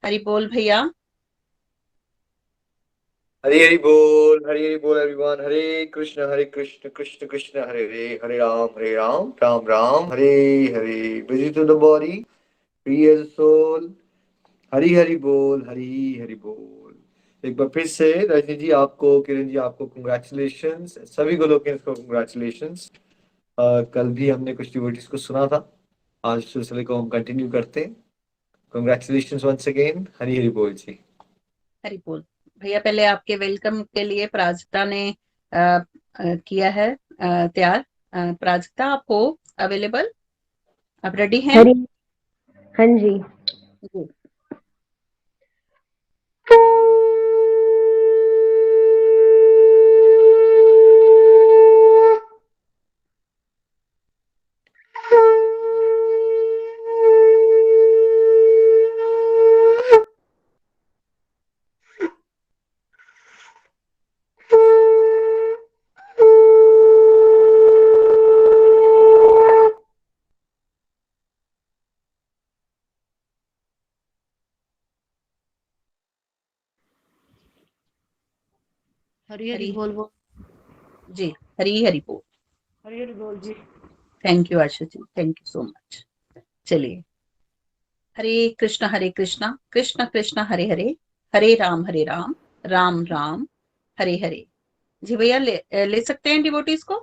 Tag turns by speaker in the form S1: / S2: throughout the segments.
S1: हरि बोल भैया।
S2: हरि हरि बोल everyone. Hare Krishna Krishna Krishna Hare Ram Ram Ram Hare Hare. Busy to the body, free as soul. Hari Hari बोल। एक बार फिर से रजनी जी आपको, किरण जी आपको कंग्रेचुलेशंस, सभी गोलोकियंस को कंग्रेचुलेशंस। कल भी हमने कुछ डिवोटीज को सुना था, आज सिलसिले को हम कंटिन्यू करते हैं। Congratulations once again. Hari Hari बोल जी।
S1: हरि बोल भैया। पहले आपके वेलकम के लिए प्राजक्ता ने किया है तैयार। प्राजक्ता, आप हो अवेलेबल? आप रेडी हैं?
S3: हरी हाँ जी।
S1: जी।
S3: हरी हरी
S1: हरी
S3: बोल बोल।
S1: जी। हरी हरि बोल।
S3: हरी हरी बोल जी।
S1: Thank you Asha ji, thank you so much. चलिए। हरे कृष्णा कृष्ण कृष्ण हरे हरे, हरे राम राम राम हरे हरे। जी भैया, ले सकते हैं डिवोटीज को।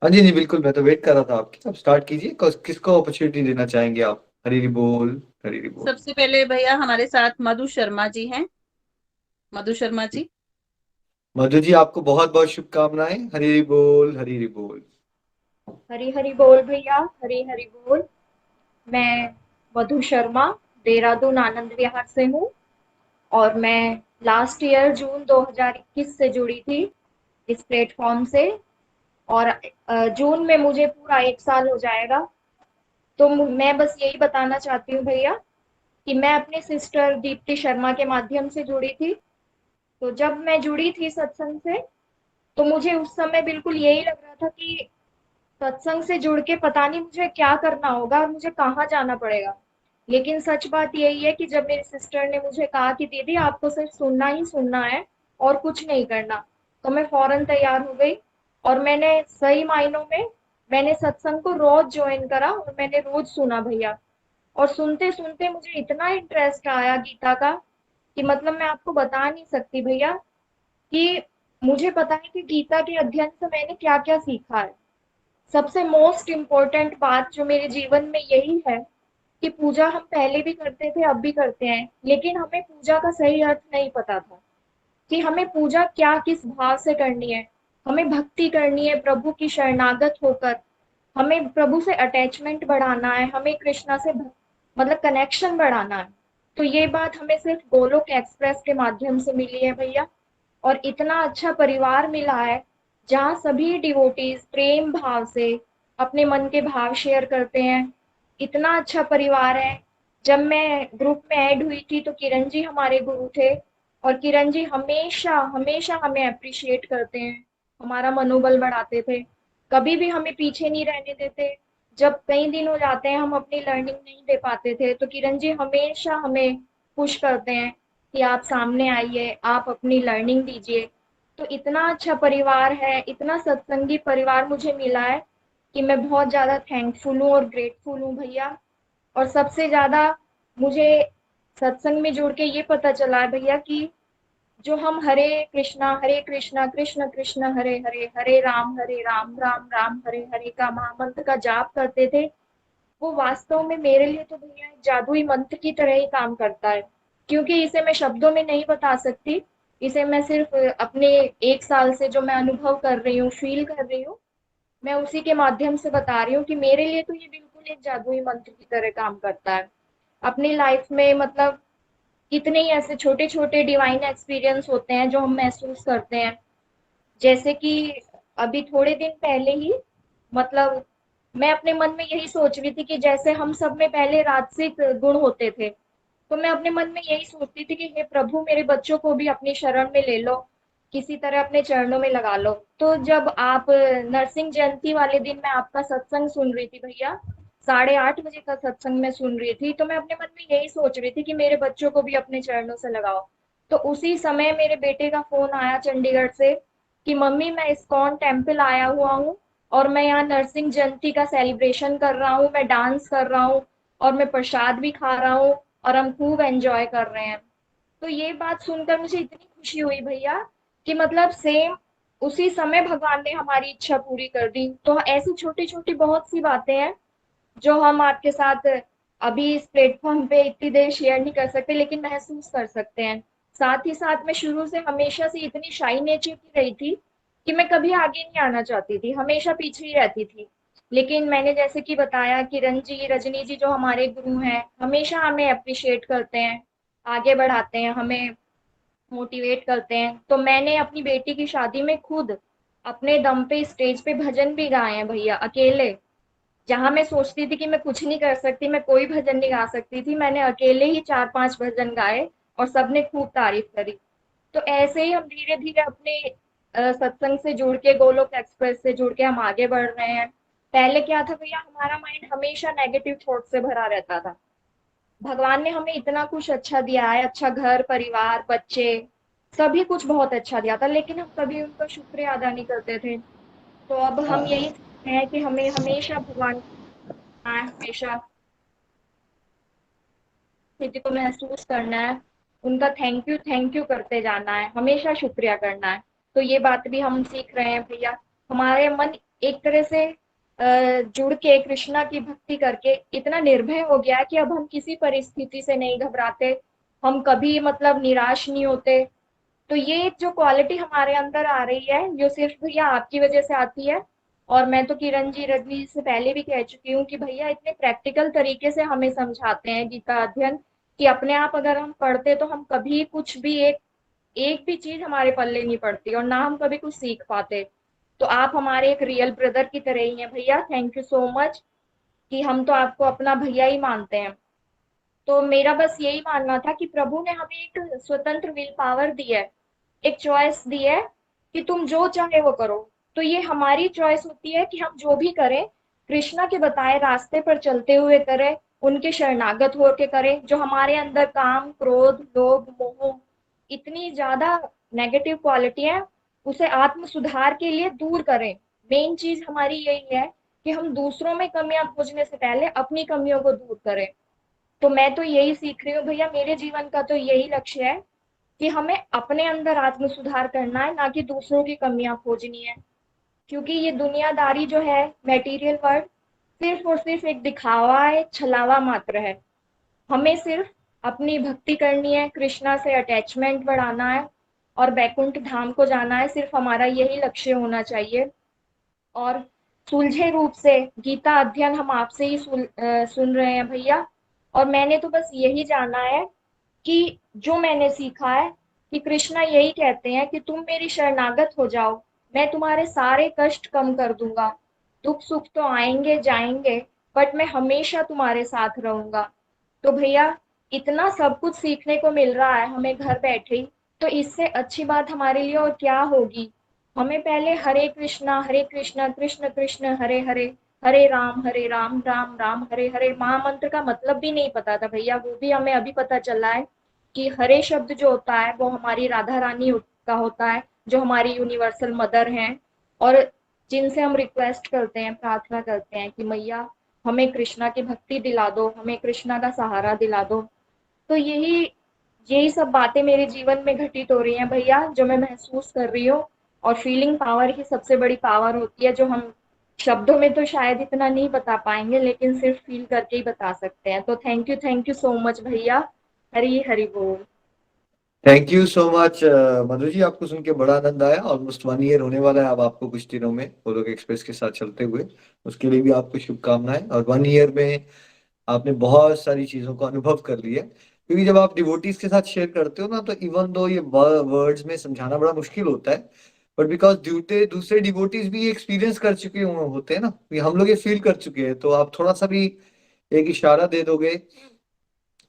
S2: हाँ जी जी बिल्कुल, मैं तो वेट कर रहा था आपकी। आप स्टार्ट कीजिए। किसको अपॉर्चुनिटी देना चाहेंगे आप? हरी हरी बोल। हरी हरी बोल।
S1: सबसे पहले भैया हमारे साथ मधु शर्मा जी हैं। मधु शर्मा जी।
S2: मधु जी आपको बहुत बहुत शुभकामनाएं। हरी हरी बोल। हरी हरी बोल।
S3: हरी हरी बोल भैया। हरी हरी बोल। मैं मधु शर्मा देहरादून आनंद विहार से हूँ और मैं लास्ट ईयर जून 2021 से जुड़ी थी इस प्लेटफॉर्म से। और जून में मुझे पूरा 1 साल हो जाएगा। तो मैं बस यही बताना चाहती हूँ भैया कि मैं अपने सिस्टर दीप्ति शर्मा के माध्यम से जुड़ी थी। तो जब मैं जुड़ी थी सत्संग से, तो मुझे उस समय बिल्कुल यही लग रहा था कि सत्संग से जुड़ के पता नहीं मुझे क्या करना होगा और मुझे कहाँ जाना पड़ेगा। लेकिन सच बात यही है कि जब मेरी सिस्टर ने मुझे कहा कि दीदी आपको सिर्फ सुनना ही सुनना है और कुछ नहीं करना, तो मैं फौरन तैयार हो गई। और मैंने सही मायनों में मैंने सत्संग को रोज ज्वाइन करा और मैंने रोज सुना भैया। और सुनते सुनते मुझे इतना इंटरेस्ट आया गीता का कि मतलब मैं आपको बता नहीं सकती भैया कि मुझे पता है कि गीता के अध्ययन से मैंने क्या क्या सीखा है। सबसे मोस्ट इम्पोर्टेंट बात जो मेरे जीवन में यही है कि पूजा हम पहले भी करते थे, अब भी करते हैं, लेकिन हमें पूजा का सही अर्थ नहीं पता था कि हमें पूजा क्या किस भाव से करनी है। हमें भक्ति करनी है प्रभु की शरणागत होकर। हमें प्रभु से अटैचमेंट बढ़ाना है, हमें कृष्णा से मतलब कनेक्शन बढ़ाना है। तो ये बात हमें सिर्फ गोलोक एक्सप्रेस के माध्यम से मिली है भैया। और इतना अच्छा परिवार मिला है जहाँ सभी डिवोटीज प्रेम भाव से अपने मन के भाव शेयर करते हैं। इतना अच्छा परिवार है। जब मैं ग्रुप में ऐड हुई थी तो किरण जी हमारे गुरु थे और किरण जी हमेशा हमेशा हमें अप्रिशिएट करते हैं, हमारा मनोबल बढ़ाते थे, कभी भी हमें पीछे नहीं रहने देते। जब कई दिन हो जाते हैं हम अपनी लर्निंग नहीं दे पाते थे तो किरण जी हमेशा हमें पुश करते हैं कि आप सामने आइए, आप अपनी लर्निंग दीजिए। तो इतना अच्छा परिवार है, इतना सत्संगी परिवार मुझे मिला है कि मैं बहुत ज़्यादा थैंकफुल हूँ और ग्रेटफुल हूँ भैया। और सबसे ज़्यादा मुझे सत्संग में जुड़ के ये पता चला है भैया कि जो हम हरे कृष्णा कृष्ण कृष्ण हरे हरे, हरे राम राम राम हरे हरे का महामंत्र का जाप करते थे, वो वास्तव में मेरे लिए तो भैया एक जादुई मंत्र की तरह ही काम करता है। क्योंकि इसे मैं शब्दों में नहीं बता सकती। इसे मैं सिर्फ अपने 1 साल से जो मैं अनुभव कर रही हूँ, फील कर रही हूँ, मैं उसी के माध्यम से बता रही हूँ कि मेरे लिए तो ये बिल्कुल एक जादुई मंत्र की तरह काम करता है। अपनी लाइफ में मतलब कितने ही ऐसे छोटे छोटे डिवाइन एक्सपीरियंस होते हैं जो हम महसूस करते हैं। जैसे कि अभी थोड़े दिन पहले ही मतलब मैं अपने मन में यही सोच रही थी कि जैसे हम सब में पहले राजसिक गुण होते थे, तो मैं अपने मन में यही सोचती थी कि हे प्रभु मेरे बच्चों को भी अपनी शरण में ले लो, किसी तरह अपने चरणों में लगा लो। तो जब आप नरसिंह जयंती वाले दिन मैं आपका सत्संग सुन रही थी भैया, 8:30 बजे का सत्संग मैं सुन रही थी, तो मैं अपने मन में यही सोच रही थी कि मेरे बच्चों को भी अपने चरणों से लगाओ। तो उसी समय मेरे बेटे का फोन आया चंडीगढ़ से कि मम्मी मैं इस्कॉन टेम्पल आया हुआ हूँ और मैं यहाँ नरसिंह जयंती का सेलिब्रेशन कर रहा हूँ, मैं डांस कर रहा हूँ और मैं प्रसाद भी खा रहा हूँ और हम खूब एंजॉय कर रहे हैं। तो ये बात सुनकर मुझे इतनी खुशी हुई भैया कि मतलब सेम उसी समय भगवान ने हमारी इच्छा पूरी कर दी। तो ऐसी छोटी छोटी बहुत सी बातें हैं जो हम आपके साथ अभी इस प्लेटफॉर्म पे इतनी देर शेयर नहीं कर सकते, लेकिन महसूस कर सकते हैं। साथ ही साथ मैं शुरू से हमेशा से इतनी शाई नेचर की रही थी कि मैं कभी आगे नहीं आना चाहती थी, हमेशा पीछे ही रहती थी। लेकिन मैंने जैसे कि बताया, किरण जी, रजनी जी जो हमारे गुरु हैं, हमेशा हमें अप्रिशिएट करते हैं, आगे बढ़ाते हैं, हमें मोटिवेट करते हैं। तो मैंने अपनी बेटी की शादी में खुद अपने दम पे स्टेज पे भजन भी गाए हैं भैया, अकेले। जहां मैं सोचती थी कि मैं कुछ नहीं कर सकती, मैं कोई भजन नहीं गा सकती थी, मैंने अकेले ही 4-5 भजन गाए और सबने खूब तारीफ करी। तो ऐसे ही हम धीरे धीरे अपने सत्संग से जुड़ के, गोलोक एक्सप्रेस से जुड़ के हम आगे बढ़ रहे हैं। पहले क्या था भैया, हमारा माइंड हमेशा नेगेटिव थॉट से भरा रहता था। भगवान ने हमें इतना कुछ अच्छा दिया है, अच्छा घर परिवार बच्चे, सभी कुछ बहुत अच्छा दिया था, लेकिन हम कभी उनका शुक्रिया अदा नहीं करते थे। तो अब हम यही सीखते हैं कि हमें हमेशा भगवान को हमेशा स्थिति को महसूस करना है, उनका थैंक यू करते जाना है, हमेशा शुक्रिया करना है। तो ये बात भी हम सीख रहे हैं भैया। हमारे मन एक तरह से जुड़ के कृष्णा की भक्ति करके इतना निर्भय हो गया है कि अब हम किसी परिस्थिति से नहीं घबराते, हम कभी मतलब निराश नहीं होते। तो ये जो क्वालिटी हमारे अंदर आ रही है, जो सिर्फ भैया आपकी वजह से आती है। और मैं तो किरण जी, रजनी जी से पहले भी कह चुकी हूँ कि भैया इतने प्रैक्टिकल तरीके से हमें समझाते हैं गीता अध्ययन कि अपने आप अगर हम पढ़ते तो हम कभी कुछ भी एक एक भी चीज हमारे पल्ले नहीं पड़ती और ना हम कभी कुछ सीख पाते। तो आप हमारे एक रियल ब्रदर की तरह ही हैं भैया, थैंक यू सो मच कि हम तो आपको अपना भैया ही मानते हैं। तो मेरा बस यही मानना था कि प्रभु ने हमें एक स्वतंत्र विल पावर दी है, एक चॉइस दी है कि तुम जो चाहे वो करो। तो ये हमारी चॉइस होती है कि हम जो भी करें कृष्णा के बताए रास्ते पर चलते हुए करें, उनके शरणागत होकर करें। जो हमारे अंदर काम क्रोध लोभ मोह इतनी ज्यादा नेगेटिव क्वालिटी है, उसे आत्म सुधार के लिए दूर करें। मेन चीज हमारी यही है कि हम दूसरों में कमियां खोजने से पहले अपनी कमियों को दूर करें। तो मैं तो यही सीख रही हूँ भैया, मेरे जीवन का तो यही लक्ष्य है कि हमें अपने अंदर आत्म सुधार करना है, ना कि दूसरों की कमियां खोजनी है। क्योंकि ये दुनियादारी जो है, मटेरियल वर्ल्ड, सिर्फ और सिर्फ एक दिखावा है, छलावा मात्र है। हमें सिर्फ अपनी भक्ति करनी है, कृष्णा से अटैचमेंट बढ़ाना है और बैकुंठ धाम को जाना है, सिर्फ हमारा यही लक्ष्य होना चाहिए। और सुलझे रूप से गीता अध्ययन हम आपसे ही सुन रहे हैं भैया। और मैंने तो बस यही जाना है कि जो मैंने सीखा है कि कृष्णा यही कहते हैं कि तुम मेरी शरणागत हो जाओ, मैं तुम्हारे सारे कष्ट कम कर दूंगा। दुख सुख तो आएंगे जाएंगे, बट मैं हमेशा तुम्हारे साथ रहूंगा। तो भैया इतना सब कुछ सीखने को मिल रहा है हमें घर बैठे ही, तो इससे अच्छी बात हमारे लिए और क्या होगी। हमें पहले हरे कृष्णा कृष्ण कृष्ण हरे हरे, हरे राम राम राम हरे हरे, महामंत्र का मतलब भी नहीं पता था भैया, वो भी हमें अभी पता चला है कि हरे शब्द जो होता है वो हमारी राधा रानी का होता है, जो हमारी यूनिवर्सल मदर हैं और जिनसे हम रिक्वेस्ट करते हैं, प्रार्थना करते हैं कि मैया हमें कृष्णा की भक्ति दिला दो, हमें कृष्णा का सहारा दिला दो। तो यही यही सब बातें मेरे जीवन में घटित हो रही हैं भैया, जो मैं महसूस कर रही हूँ। और फीलिंग पावर ही सबसे बड़ी पावर होती है, जो हम शब्दों में तो शायद इतना नहीं बता पाएंगे, लेकिन सिर्फ फील करके ही बता सकते हैं। तो थैंक यू सो मच भैया। हरी हरी बोल।
S2: Thank you so much Madhu ji, आपको सुन के बड़ा आनंद आया। ऑलमोस्ट 1 ईयर होने वाला है अब आपको कुछ दिनों में गोलोक एक्सप्रेस के साथ चलते हुए। उसके लिए भी आपको शुभकामनाएं। और 1 ईयर में आपने बहुत सारी चीजों को अनुभव कर लिया, क्योंकि जब आप डिवोटीज के साथ शेयर करते हो ना, तो इवन दो ये वर्ड्स में समझाना बड़ा मुश्किल होता है, बट बिकॉज दूसरे दूसरे डिवोटीज भी एक्सपीरियंस कर चुके हुए होते हैं ना, ये हम लोग ये फील कर चुके हैं, तो आप थोड़ा सा भी एक इशारा दे दोगे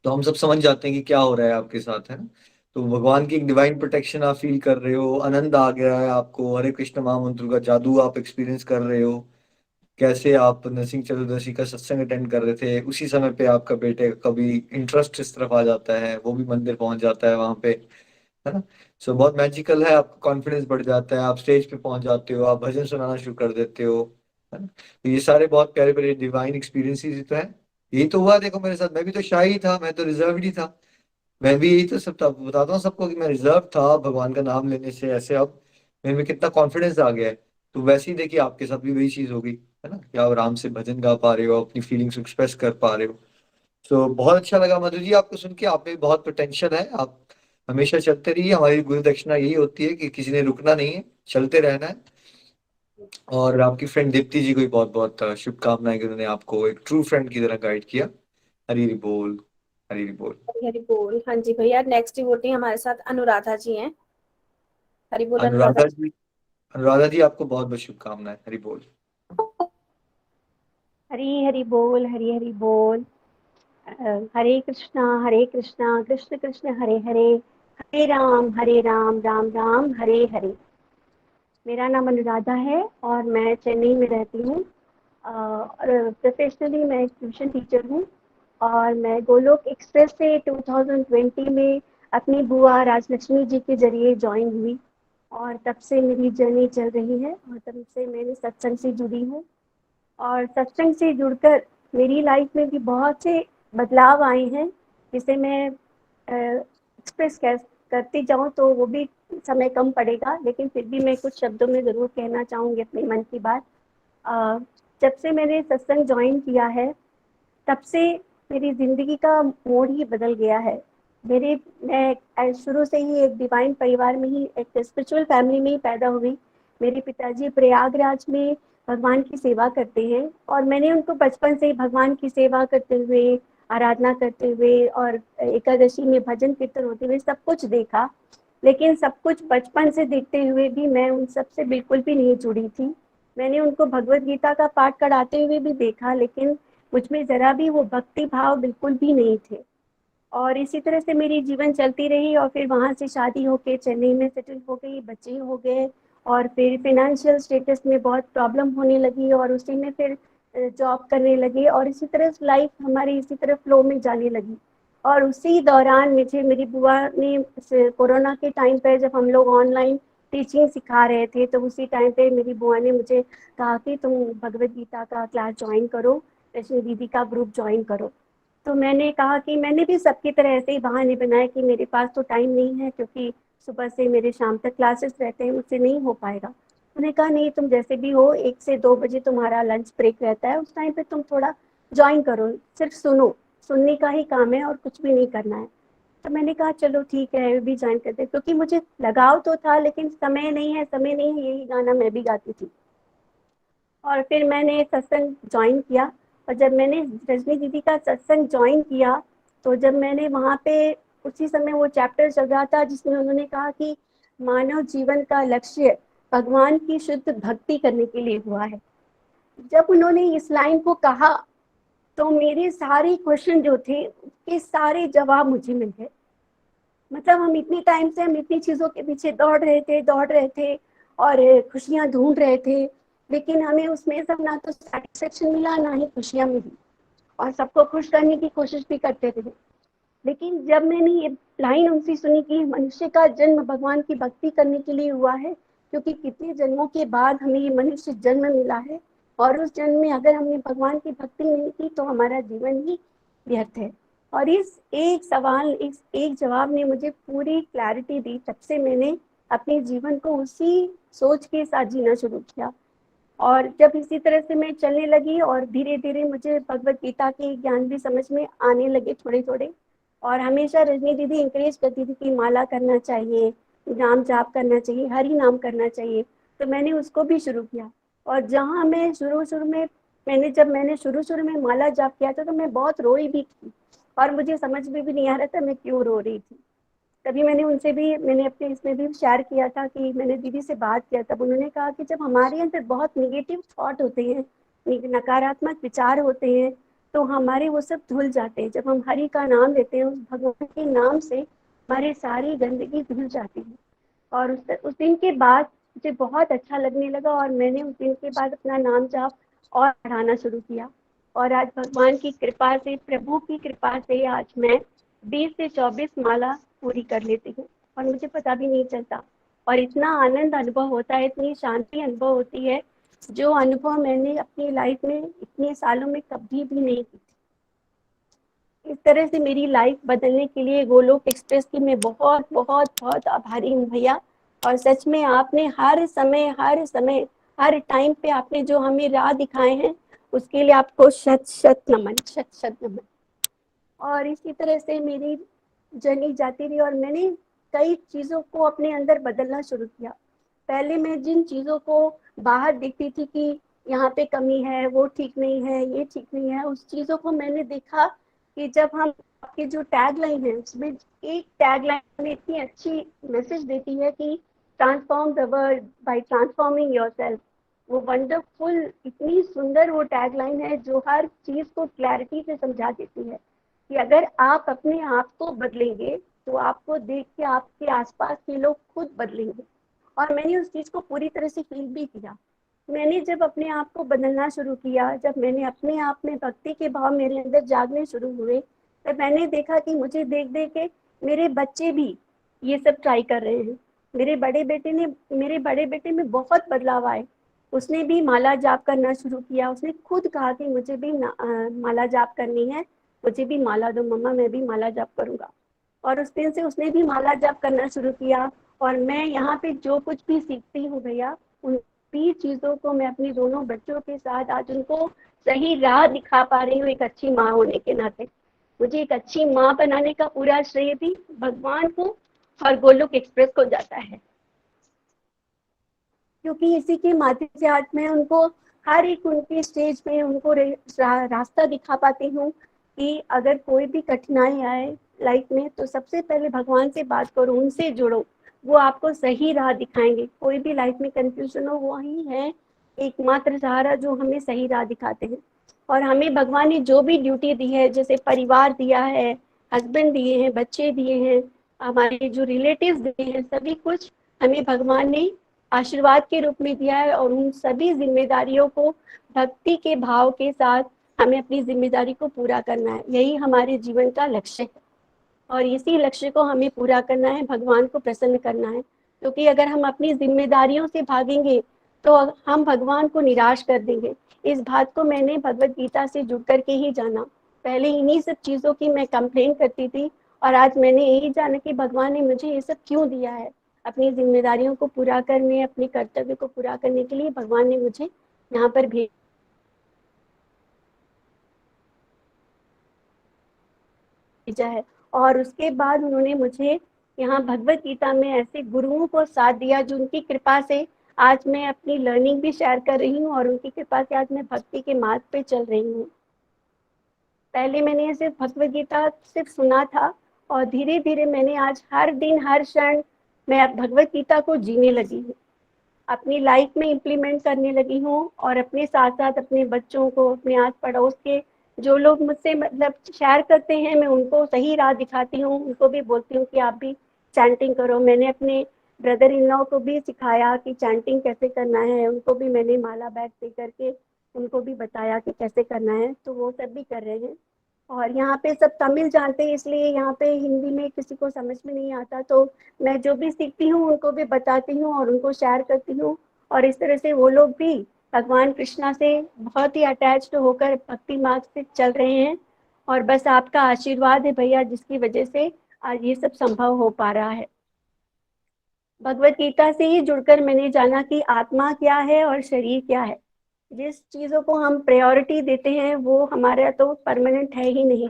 S2: तो हम सब समझ जाते हैं कि क्या हो रहा है आपके साथ, है ना। तो भगवान की एक डिवाइन प्रोटेक्शन आप फील कर रहे हो, आनंद आ गया है आपको, हरे कृष्ण महामंत्र का जादू आप एक्सपीरियंस कर रहे हो, कैसे आप नरसिंह चतुर्दशी का सत्संग अटेंड कर रहे थे, उसी समय पे आपका बेटे का कभी इंटरेस्ट इस तरफ आ जाता है, वो भी मंदिर पहुंच जाता है वहां पे, है ना। सो बहुत मैजिकल है, आपका कॉन्फिडेंस बढ़ जाता है, आप स्टेज पे पहुंच जाते हो, आप भजन सुनाना शुरू कर देते हो, है ना। तो ये सारे बहुत प्यारे प्यारे डिवाइन एक्सपीरियंसेस ही तो है। यही तो हुआ, देखो मेरे साथ, मैं भी तो शाही था, मैं तो रिजर्व ही था। मैं भी यही तो सब था, बताता हूँ सबको कि मैं रिजर्व था, भगवान का नाम लेने से ऐसे अब मेरे में कितना कॉन्फिडेंस आ गया है। तो वैसे ही देखिए आपके साथ भी वही चीज होगी, है ना, कि आप आराम से भजन गा पा रहे हो, अपनी फीलिंग्स एक्सप्रेस कर पा रहे हो। सो बहुत अच्छा लगा मधु जी आपको सुन के, आप में बहुत पोटेंशियल है, आप हमेशा चलते रहिए। हमारी गुरु दक्षिणा यही होती है कि किसी ने रुकना नहीं है, चलते रहना है। और आपकी फ्रेंड दीप्ति जी को भी बहुत बहुत शुभकामनाएं कि उन्होंने आपको एक ट्रू फ्रेंड की तरह गाइड किया। हरी हरी बोल, हरी हरी बोल।
S4: हरी हरी बोल। हाँ जी भैया, नेक्स्ट डिवोटी हमारे साथ अनुराधा जी हैं। हरी बोल अनुराधा
S2: अनुराधा
S4: जी।
S2: जी, अनुराधा जी आपको बहुत बहुत शुभकामनाएं, हरी बोल।
S5: हरी हरी बोल, हरी हरी बोल। हरे कृष्णा कृष्ण कृष्ण हरे हरे, हरे राम राम राम हरे हरे। मेरा नाम अनुराधा है और मैं चेन्नई में रहती हूँ। और प्रोफेशनली मैं ट्यूशन टीचर हूँ। और मैं गोलोक एक्सप्रेस से 2020 में अपनी बुआ राजलक्ष्मी जी के जरिए ज्वाइन हुई। और तब से मेरी जर्नी चल रही है और तब से मैंने सत्संग से जुड़ी हूँ। और सत्संग से जुड़कर मेरी लाइफ में भी बहुत से बदलाव आए हैं, जिसे मैं एक्सप्रेस करती जाऊँ तो वो भी समय कम पड़ेगा, लेकिन फिर भी मैं कुछ शब्दों में ज़रूर कहना चाहूँगी अपने मन की बात। अ, जब से मैंने सत्संग ज्वाइन किया है तब से मेरी ज़िंदगी का मोड़ ही बदल गया है। मैं शुरू से ही एक डिवाइन परिवार में ही, एक स्पिरिचुअल फैमिली में ही पैदा हुई। मेरे पिताजी प्रयागराज में भगवान की सेवा करते हैं और मैंने उनको बचपन से ही भगवान की सेवा करते हुए, आराधना करते हुए और एकादशी में भजन कीर्तन होते हुए सब कुछ देखा। लेकिन सब कुछ बचपन से देखते हुए भी मैं उन सब से बिल्कुल भी नहीं जुड़ी थी। मैंने उनको भगवत गीता का पाठ कराते हुए भी देखा, लेकिन मुझमें ज़रा भी वो भक्ति भाव बिल्कुल भी नहीं थे। और इसी तरह से मेरी जीवन चलती रही और फिर वहाँ से शादी होके चेन्नई में सेटल हो गई, बच्चे हो गए और फिर फाइनेंशियल स्टेटस में बहुत प्रॉब्लम होने लगी और उसी में फिर जॉब करने लगी और इसी तरह लाइफ हमारी इसी तरह फ्लो में जाने लगी। और उसी दौरान मुझे मेरी बुआ ने कोरोना के टाइम पर जब हम लोग ऑनलाइन टीचिंग सिखा रहे थे तो उसी टाइम पे मेरी बुआ ने मुझे कहा कि तुम भगवत गीता का क्लास ज्वाइन करो, रश्मि दीदी का ग्रुप ज्वाइन करो। तो मैंने कहा कि मैंने भी सबकी तरह ऐसे ही बहाने बनाए कि मेरे पास तो टाइम नहीं है क्योंकि सुबह से मेरे शाम तक क्लासेस रहते हैं, मुझसे नहीं हो पाएगा। उन्होंने कहा नहीं, तुम जैसे भी हो 1 से 2 बजे तुम्हारा लंच ब्रेक रहता है, उस टाइम पे तुम थोड़ा ज्वाइन करो, सिर्फ सुनो, सुनने का ही काम है और कुछ भी नहीं करना है। तो मैंने कहा चलो ठीक है, भी ज्वाइन करते, क्योंकि मुझे लगाव तो था लेकिन समय नहीं है, समय नहीं है, यही गाना मैं भी गाती थी। और फिर मैंने सत्संग ज्वाइन किया। और जब मैंने रजनी दीदी का सत्संग ज्वाइन किया तो जब मैंने वहाँ पे उसी समय वो चैप्टर चल रहा था जिसमें उन्होंने कहा कि मानव जीवन का लक्ष्य भगवान की शुद्ध भक्ति करने के लिए हुआ है। जब उन्होंने इस लाइन को कहा तो मेरे सारे क्वेश्चन जो थे उसके सारे जवाब मुझे मिल गए। मतलब हम इतनी टाइम से हम इतनी चीज़ों के पीछे दौड़ रहे थे और खुशियाँ ढूंढ रहे थे, लेकिन हमें उसमें सब ना तो सेटिस्फेक्शन मिला ना ही खुशियाँ मिली और सबको खुश करने की कोशिश भी करते थे। लेकिन जब मैंने ये लाइन उनसे सुनी कि मनुष्य का जन्म भगवान की भक्ति करने के लिए हुआ है, क्योंकि कितने जन्मों के बाद हमें ये मनुष्य जन्म मिला है और उस जन्म में अगर हमने भगवान की भक्ति नहीं की तो हमारा जीवन ही व्यर्थ है। और इस एक सवाल, इस एक जवाब ने मुझे पूरी क्लैरिटी दी। तब से मैंने अपने जीवन को उसी सोच के साथ जीना शुरू किया। और जब इसी तरह से मैं चलने लगी और धीरे धीरे मुझे भगवत गीता के ज्ञान भी समझ में आने लगे थोड़े थोड़े। और हमेशा रजनी दीदी इंकरेज करती थी कि माला करना चाहिए, नाम जाप करना चाहिए, हरि नाम करना चाहिए, तो मैंने उसको भी शुरू किया। और जहाँ मैं शुरू में मैंने शुरू में माला जाप किया था तो मैं बहुत रोई भी थी और मुझे समझ में भी नहीं आ रहा था मैं क्यों रो रही थी। तभी मैंने अपने इसमें भी शेयर किया था कि मैंने दीदी से बात किया, तब उन्होंने कहा कि जब हमारे अंदर बहुत नेगेटिव थॉट होते हैं, नकारात्मक विचार होते हैं, तो हमारे वो सब धुल जाते हैं। जब हम हरि का नाम लेते हैं, उस भगवान के नाम से हमारी सारी गंदगी धुल जाती है। और उस दिन के बाद मुझे बहुत अच्छा लगने लगा और मैंने उस दिन के बाद अपना नाम जाप और पढ़ाना शुरू किया। और आज भगवान की कृपा से, प्रभु की कृपा से आज मैं 20 से 24 माला पूरी कर लेती हूँ और मुझे पता भी नहीं चलता। और इतना आनंद अनुभव होता है, इतनी शांति अनुभव होती है, जो अनुभव मैंने अपनी लाइफ में इतने सालों में कभी भी नहीं की। इस तरह से मेरी लाइफ बदलने के लिए गोलोक एक्सप्रेस की मैं बहुत बहुत बहुत आभारी हूँ भैया। और सच में आपने हर समय हर टाइम पे आपने जो हमें राह दिखाए हैं, उसके लिए आपको शत शत नमन, शत शत नमन। और इसी तरह से मेरी जर्नी जाती रही और मैंने कई चीज़ों को अपने अंदर बदलना शुरू किया। पहले मैं जिन चीज़ों को बाहर देखती थी कि यहाँ पे कमी है, वो ठीक नहीं है, ये ठीक नहीं है, उस चीज़ों को मैंने देखा कि जब हम आपके जो टैग लाइन है उसमें एक टैग लाइन में इतनी अच्छी मैसेज देती है कि transform the world by transforming yourself. वो वंडरफुल, इतनी सुंदर वो टैग लाइन है जो हर चीज़ को क्लैरिटी से समझा देती है कि अगर आप अपने आप को बदलेंगे तो आपको देख के आपके आसपास के लोग खुद बदलेंगे। और मैंने उस चीज़ को पूरी तरह से फील भी किया। मैंने जब अपने आप को बदलना शुरू किया, जब मैंने अपने आप में भक्ति के भाव मेरे अंदर जागने शुरू हुए, तब मैंने देखा कि मुझे देख देख के मेरे बच्चे भी ये सब ट्राई कर रहे हैं। मेरे बड़े बेटे में बहुत बदलाव आए। उसने भी माला जाप करना शुरू किया। उसने खुद कहा कि मुझे भी माला जाप करनी है, मुझे भी माला दो मम्मा, मैं भी माला जाप करूंगा। और उस दिन से उसने भी माला जाप करना शुरू किया। और मैं यहाँ पे जो कुछ भी सीखती हूँ भैया, उन भी चीज़ों को मैं अपनी दोनों बच्चों के साथ आज उनको सही राह दिखा पा रही हूँ, एक अच्छी माँ होने के नाते। मुझे एक अच्छी माँ बनाने का पूरा श्रेय भी भगवान को और गोलोक एक्सप्रेस को जाता है, क्योंकि इसी के माध्यम से आज मैं उनको हर एक उनके स्टेज पे उनको रास्ता दिखा पाती हूँ कि अगर कोई भी कठिनाई आए लाइफ में तो सबसे पहले भगवान से बात करो, उनसे जुड़ो, वो आपको सही राह दिखाएंगे। कोई भी लाइफ में कंफ्यूजन हो, वो ही है एकमात्र सहारा जो हमें सही राह दिखाते हैं। और हमें भगवान ने जो भी ड्यूटी दी है, जैसे परिवार दिया है, हस्बैंड दिए हैं, बच्चे दिए हैं, हमारे जो रिलेटिव्स दिए हैं, सभी कुछ हमें भगवान ने आशीर्वाद के रूप में दिया है। और उन सभी जिम्मेदारियों को भक्ति के भाव के साथ हमें अपनी जिम्मेदारी को पूरा करना है। यही हमारे जीवन का लक्ष्य है और इसी लक्ष्य को हमें पूरा करना है, भगवान को प्रसन्न करना है। क्योंकि अगर हम अपनी जिम्मेदारियों से भागेंगे तो हम भगवान को निराश कर देंगे। इस बात को मैंने भगवत गीता से जुड़ करके ही जाना। पहले इन्हीं सब चीज़ों की मैं कंप्लेन करती थी और आज मैंने यही जाना कि भगवान ने मुझे ये सब क्यों दिया है। अपनी जिम्मेदारियों को पूरा करने, अपने कर्तव्य को पूरा करने के लिए भगवान ने मुझे यहाँ पर भेजा है। और उसके बाद उन्होंने मुझे यहाँ भगवत गीता में ऐसे गुरुओं को साथ दिया जो उनकी कृपा से आज मैं अपनी लर्निंग भी शेयर कर रही हूँ और उनकी कृपा से आज मैं भक्ति के मार्ग पे चल रही हूँ। पहले मैंने सिर्फ भगवत गीता सिर्फ सुना था और धीरे धीरे मैंने आज हर दिन हर क्षण मैं भगवत गीता को जीने लगी हूँ, अपनी लाइफ में इम्प्लीमेंट करने लगी हूँ। और अपने साथ साथ अपने बच्चों को, अपने आस पड़ोस के जो लोग मुझसे मतलब शेयर करते हैं, मैं उनको सही राह दिखाती हूँ, उनको भी बोलती हूँ कि आप भी चैंटिंग करो। मैंने अपने ब्रदर इन लॉ को भी सिखाया कि चैंटिंग कैसे करना है, उनको भी मैंने माला बैग दे करके उनको भी बताया कि कैसे करना है, तो वो सब भी कर रहे हैं। और यहाँ पे सब तमिल जानते हैं, इसलिए यहाँ पे हिंदी में किसी को समझ में नहीं आता, तो मैं जो भी सीखती हूँ उनको भी बताती हूँ और उनको शेयर करती हूँ। और इस तरह से वो लोग भी भगवान कृष्णा से बहुत ही अटैच्ड होकर भक्ति मार्ग से चल रहे हैं। और बस आपका आशीर्वाद है भैया, जिसकी वजह से आज ये सब संभव हो पा रहा है। भगवत गीता से ही जुड़कर मैंने जाना कि आत्मा क्या है और शरीर क्या है। जिस चीज़ों को हम प्रायोरिटी देते हैं वो हमारा तो परमानेंट है ही नहीं,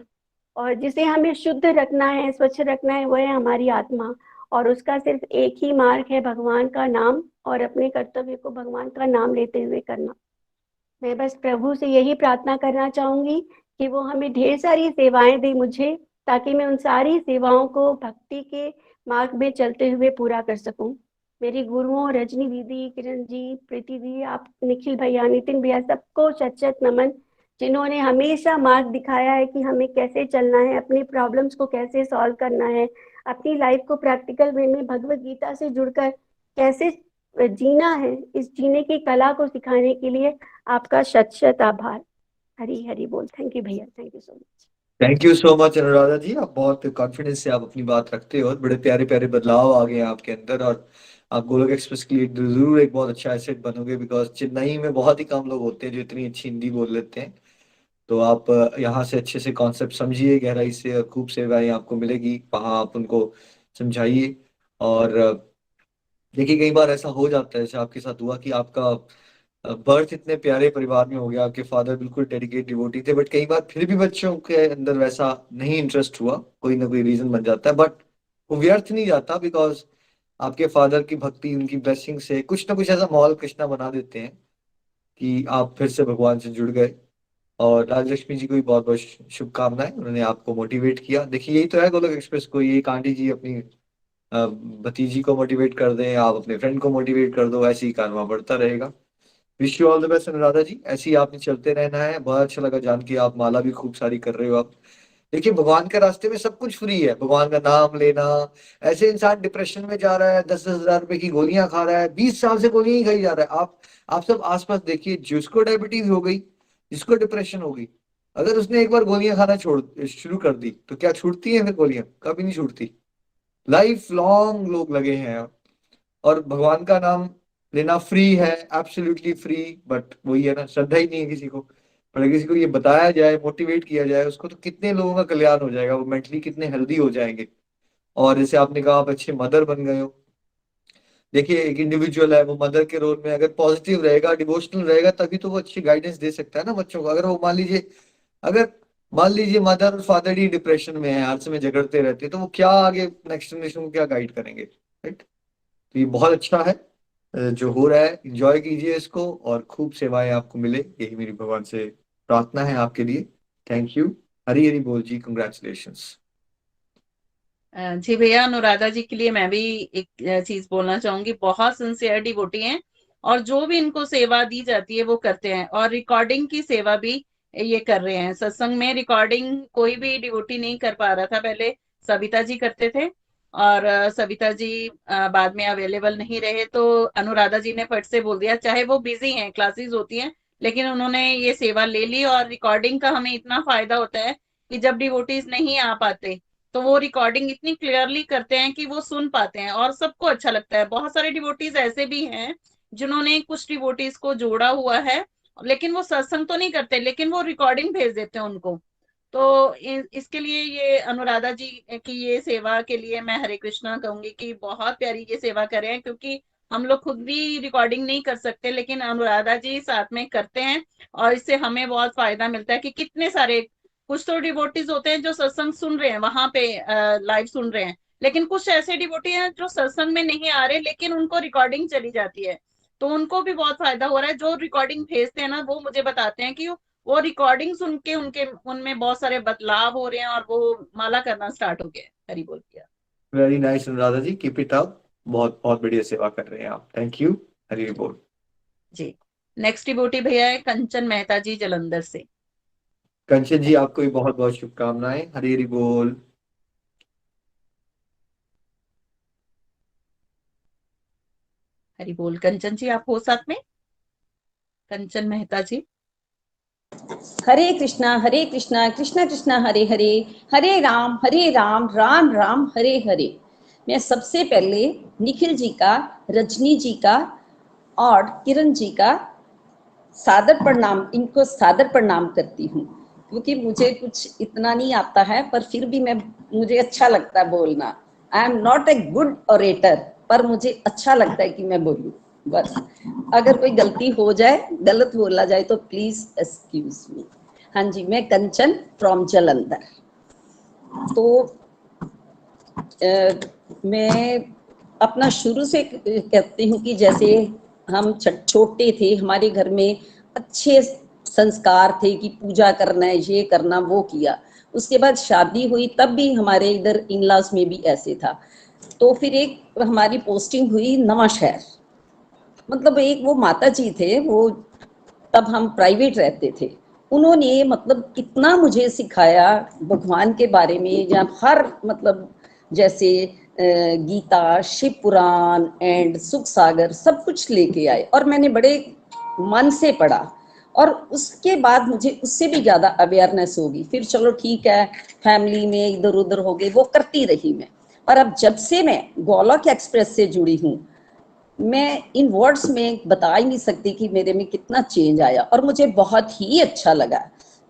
S5: और जिसे हमें शुद्ध रखना है, स्वच्छ रखना है, वो है हमारी आत्मा। और उसका सिर्फ एक ही मार्ग है, भगवान का नाम और अपने कर्तव्य को भगवान का नाम लेते हुए करना। मैं बस प्रभु से यही प्रार्थना करना चाहूंगी कि वो हमें ढेर सारी सेवाएं दे मुझे, ताकि मैं उन सारी सेवाओं को भक्ति के मार्ग में चलते हुए पूरा कर सकूं। मेरी गुरुओं रजनी दीदी, किरण जी, प्रीति दी, आप, निखिल भैया, नितिन भैया, सबको शत शत नमन, जिन्होंने हमेशा मार्ग दिखाया है कि हमें कैसे चलना है, अपनी प्रॉब्लम्स को कैसे सॉल्व करना है, अपनी लाइफ को प्रैक्टिकल वे में भगवत गीता से जुड़कर कैसे जीना है, इस जीने की कला को सिखाने के लिए आपका शत शत आभार। हरी हरी बोल। थैंक यू भैया, thank you so much.
S2: Thank you so much Anuradha ji, आप बहुत कॉन्फिडेंस से आप अपनी बात रखते हो और बड़े प्यारे प्यारे बदलाव आ गए हैं आपके अंदर, और आप गोलोक एक्सप्रेस के लिए जरूर एक बहुत अच्छा एसेट बनोगे, बिकॉज चेन्नई में बहुत ही कम लोग होते हैं जो इतनी अच्छी हिंदी बोल लेते हैं। तो आप यहाँ से अच्छे से कॉन्सेप्ट समझिए गहराई से, और खूब सेवाएं आपको मिलेगी वहाँ, आप उनको समझाइए। और देखिए कई बार ऐसा हो जाता है जैसे आपके साथ हुआ कि आपका बर्थ इतने प्यारे परिवार में हो गया, आपके फादर बिल्कुल डेडिकेट डिवोटी थे, बट कई बार फिर भी बच्चों के अंदर वैसा नहीं इंटरेस्ट हुआ, कोई ना कोई रीजन बन जाता है, बट वो व्यर्थ नहीं जाता, बिकॉज आपके फादर की भक्ति, उनकी ब्लेसिंग से कुछ ना कुछ ऐसा माहौल कृष्णा बना देते हैं कि आप फिर से भगवान से जुड़ गए। और राजलक्ष्मी जी को भी बहुत बहुत शुभकामनाएं, उन्होंने आपको मोटिवेट किया। देखिए यही तो है गोलोक एक्सप्रेस को, ये एक आंटी जी अपनी भतीजी को मोटिवेट कर दें, आप अपने फ्रेंड को मोटिवेट कर दो, ऐसे ही कारवा बढ़ता रहेगा। Wish you all the best Anuradha ji, ऐसे ही आपने चलते रहना है। बहुत अच्छा लगा जान के, आप माला भी खूब सारी कर रहे हो आप। देखिए भगवान के रास्ते में सब कुछ फ्री है, भगवान का नाम लेना। ऐसे इंसान डिप्रेशन में जा रहा है, 10-10 हजार रुपए की गोलियां खा रहा है, 20 साल से गोलियां ही खाई जा रहा है। आप सब आसपास देखिए, जिसको डायबिटीज हो गई, जिसको डिप्रेशन हो गई, अगर उसने एक बार गोलियां खाना छोड़ शुरू कर दी तो क्या छूटती है? फिर गोलियां कभी नहीं छूटती, लाइफ लॉन्ग लोग लगे हैं। और भगवान का नाम लेना फ्री है, एब्सोल्युटली फ्री, बट वही है ना, श्रद्धा ही नहीं है किसी को। पर अगर किसी को ये बताया जाए, मोटिवेट किया जाए उसको, तो कितने लोगों का कल्याण हो जाएगा, वो मेंटली कितने हेल्दी हो जाएंगे। और जैसे आपने कहा आप अच्छे मदर बन गए हो। देखिए एक इंडिविजुअल है, वो मदर के रोल में अगर पॉजिटिव रहेगा, डिवोशनल रहेगा, तभी तो वो अच्छी गाइडेंस दे सकता है ना बच्चों को। अगर वो मान लीजिए मदर और फादर ही डिप्रेशन में है, हर समय झगड़ते रहते हैं, तो वो क्या आगे नेक्स्ट जनरेशन को क्या गाइड करेंगे? राइट। तो ये बहुत अच्छा है जो हो रहा है, एंजॉय कीजिए इसको, और खूब सेवाएं आपको मिले, यही मेरी भगवान से प्रार्थना है आपके लिए। Thank you. हरी हरी बोल जी, कंग्रेचुलेशंस।
S1: जी भैया, अनुराधा जी के लिए मैं भी एक चीज बोलना चाहूंगी। बहुत सिंसियर डिवोटी हैं, और जो भी इनको सेवा दी जाती है वो करते हैं, और रिकॉर्डिंग की सेवा भी ये कर रहे हैं। सत्संग में रिकॉर्डिंग कोई भी डिवोटी नहीं कर पा रहा था, पहले सविता जी करते थे, और सविता जी बाद में अवेलेबल नहीं रहे, तो अनुराधा जी ने फट से बोल दिया, चाहे वो बिजी हैं, क्लासेस होती हैं, लेकिन उन्होंने ये सेवा ले ली। और रिकॉर्डिंग का हमें इतना फायदा होता है कि जब डिवोटीज नहीं आ पाते तो वो रिकॉर्डिंग इतनी क्लियरली करते हैं कि वो सुन पाते हैं, और सबको अच्छा लगता है। बहुत सारे डिवोटीज ऐसे भी हैं जिन्होंने कुछ डिवोटीज को जोड़ा हुआ है, लेकिन वो सत्संग तो नहीं करते, लेकिन वो रिकॉर्डिंग भेज देते हैं उनको। तो इसके लिए ये अनुराधा जी की ये सेवा के लिए मैं हरे कृष्णा कहूंगी कि बहुत प्यारी ये सेवा कर रहे हैं, क्योंकि हम लोग खुद भी रिकॉर्डिंग नहीं कर सकते, लेकिन अनुराधा जी साथ में करते हैं, और इससे हमें बहुत फायदा मिलता है कि कितने सारे, कुछ तो डिवोटीज होते हैं जो सत्संग सुन रहे हैं वहां पे, लाइव सुन रहे हैं, लेकिन कुछ ऐसे डिवोटी हैं जो सत्संग में नहीं आ रहे, लेकिन उनको रिकॉर्डिंग चली जाती है, तो उनको भी बहुत फायदा हो रहा है। जो रिकॉर्डिंग भेजते हैं ना, वो मुझे बताते हैं कि वो रिकॉर्डिंग सुन के उनके उनमें बहुत सारे बदलाव हो रहे हैं, और वो माला करना स्टार्ट हो गया। हरि बोल किया।
S2: Very nice Anuradha ji, keep it up, बहुत बहुत बढ़िया सेवा कर रहे हैं आप। Thank you. हरी बोल
S1: जी। नेक्स्ट डिवोटी भैया है कंचन मेहता जी, जलंधर से।
S2: कंचन जी, आपको भी बहुत बहुत शुभकामनाएं। हरी हरी बोल।
S1: हरि बोल। कंचन जी आप हो साथ में? कंचन मेहता जी।
S6: हरे कृष्णा कृष्णा कृष्णा हरे हरे, हरे राम राम राम हरे हरे। मैं सबसे पहले निखिल जी का, रजनी जी का और किरण जी का सादर प्रणाम करती हूँ, क्योंकि मुझे कुछ इतना नहीं आता है, पर फिर भी मुझे अच्छा लगता है बोलना। I am not a good orator, पर मुझे अच्छा लगता है कि मैं बोलूँ। बस अगर कोई गलती हो जाए, गलत बोला जाए, तो प्लीज एक्सक्यूज मी। हाँ जी, मैं कंचन फ्रॉम जलंधर। तो मैं अपना शुरू से कहती हूँ कि जैसे हम छोटे थे, हमारे घर में अच्छे संस्कार थे कि पूजा करना है, ये करना, वो किया। उसके बाद शादी हुई, तब भी हमारे इधर इन-लॉज में भी ऐसे था। तो फिर एक हमारी पोस्टिंग हुई नवा शहर, मतलब एक वो माता जी थे, वो तब हम प्राइवेट रहते थे। उन्होंने मतलब इतना मुझे सिखाया भगवान के बारे में, या हर मतलब जैसे गीता, शिव पुराण एंड सुख सागर सब कुछ लेके आए और मैंने बड़े मन से पढ़ा और उसके बाद मुझे उससे भी ज्यादा अवेयरनेस होगी। फिर चलो ठीक है, फैमिली में इधर उधर हो गए, वो करती रही मैं। और अब जब से मैं गोलोक एक्सप्रेस से जुड़ी हूँ, मैं इन वर्ड्स में बता ही नहीं सकती कि मेरे में कितना चेंज आया और मुझे बहुत ही अच्छा लगा।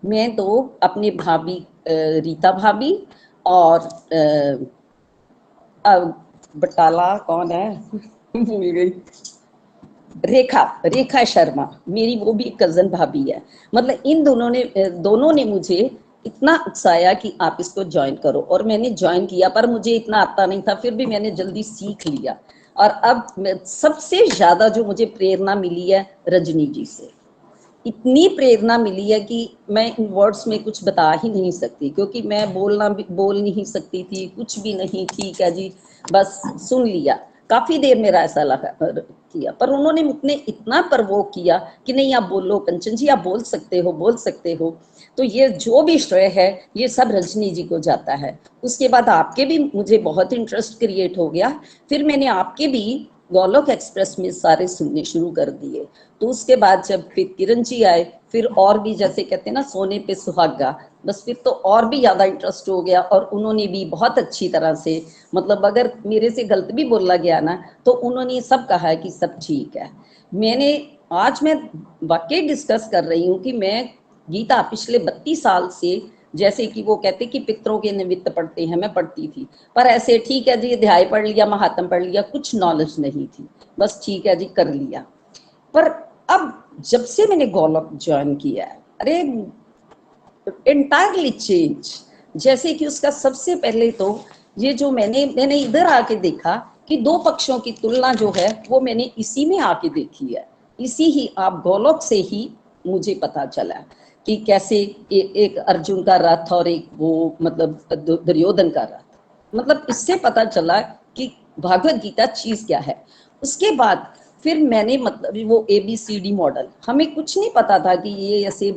S6: मैं तो अपनी भाभी रीता भाभी और बटाला कौन है भूल गई, रेखा शर्मा, मेरी वो भी कजन भाभी है। मतलब इन दोनों ने मुझे इतना उकसाया कि आप इसको ज्वाइन करो और मैंने ज्वाइन किया। पर मुझे इतना आता नहीं था, फिर भी मैंने जल्दी सीख लिया। और अब सबसे ज्यादा जो मुझे प्रेरणा मिली है रजनी जी से, इतनी प्रेरणा मिली है कि मैं इन वर्ड्स में कुछ बता ही नहीं सकती, क्योंकि मैं बोल नहीं सकती थी, कुछ भी नहीं, ठीक है जी बस सुन लिया। काफी देर मेरा ऐसा लगा किया, पर उन्होंने मुझे इतना प्रवोक किया कि नहीं आप बोलो कंचन जी, आप बोल सकते हो। तो ये जो भी श्रेय है ये सब रजनी जी को जाता है। उसके बाद आपके भी मुझे बहुत इंटरेस्ट क्रिएट हो गया, फिर मैंने आपके भी गोलोक एक्सप्रेस में सारे सुनने शुरू कर दिए। तो उसके बाद जब फिर किरण जी आए, फिर और भी जैसे कहते हैं ना सोने पे सुहागा, बस फिर तो और भी ज्यादा इंटरेस्ट हो गया। और उन्होंने भी बहुत अच्छी तरह से, मतलब अगर मेरे से गलत भी बोला गया ना तो उन्होंने सब कहा है कि सब ठीक है। आज मैं वाकई डिस्कस कर रही हूँ कि मैं गीता पिछले 32 साल से, जैसे कि वो कहते कि पितरों के निमित्त पढ़ते हैं, मैं पढ़ती थी, पर ऐसे ठीक है जी अध्याय पढ़ लिया, महात्म पढ़ लिया, कुछ नॉलेज नहीं थी, बस ठीक है जी कर लिया। पर अब जब से मैंने गोलोक ज्वाइन किया है, अरे एंटायरली चेंज। जैसे कि उसका सबसे पहले तो ये जो मैंने इधर आके देखा कि दो पक्षों की तुलना जो है वो मैंने इसी में आके देखी है। इसी ही आप गोलोक से ही मुझे पता चला कि कैसे एक अर्जुन का रथ और एक वो मतलब दुर्योधन का रथ, मतलब इससे पता चला कि भागवत गीता चीज क्या है। उसके बाद फिर मैंने मतलब वो ABCD मॉडल, हमें कुछ नहीं पता था कि ये ऐसे,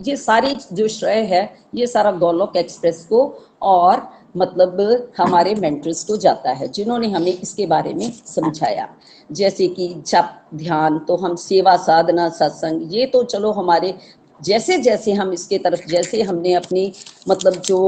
S6: ये सारी जो श्रेय है ये सारा गोलोक एक्सप्रेस को और मतलब हमारे मेंटर्स को जाता है, जिन्होंने हमें इसके बारे में समझाया। जैसे कि जप ध्यान, तो हम सेवा साधना सत्संग, ये तो चलो हमारे जैसे जैसे हम इसके तरफ, जैसे हमने अपनी मतलब जो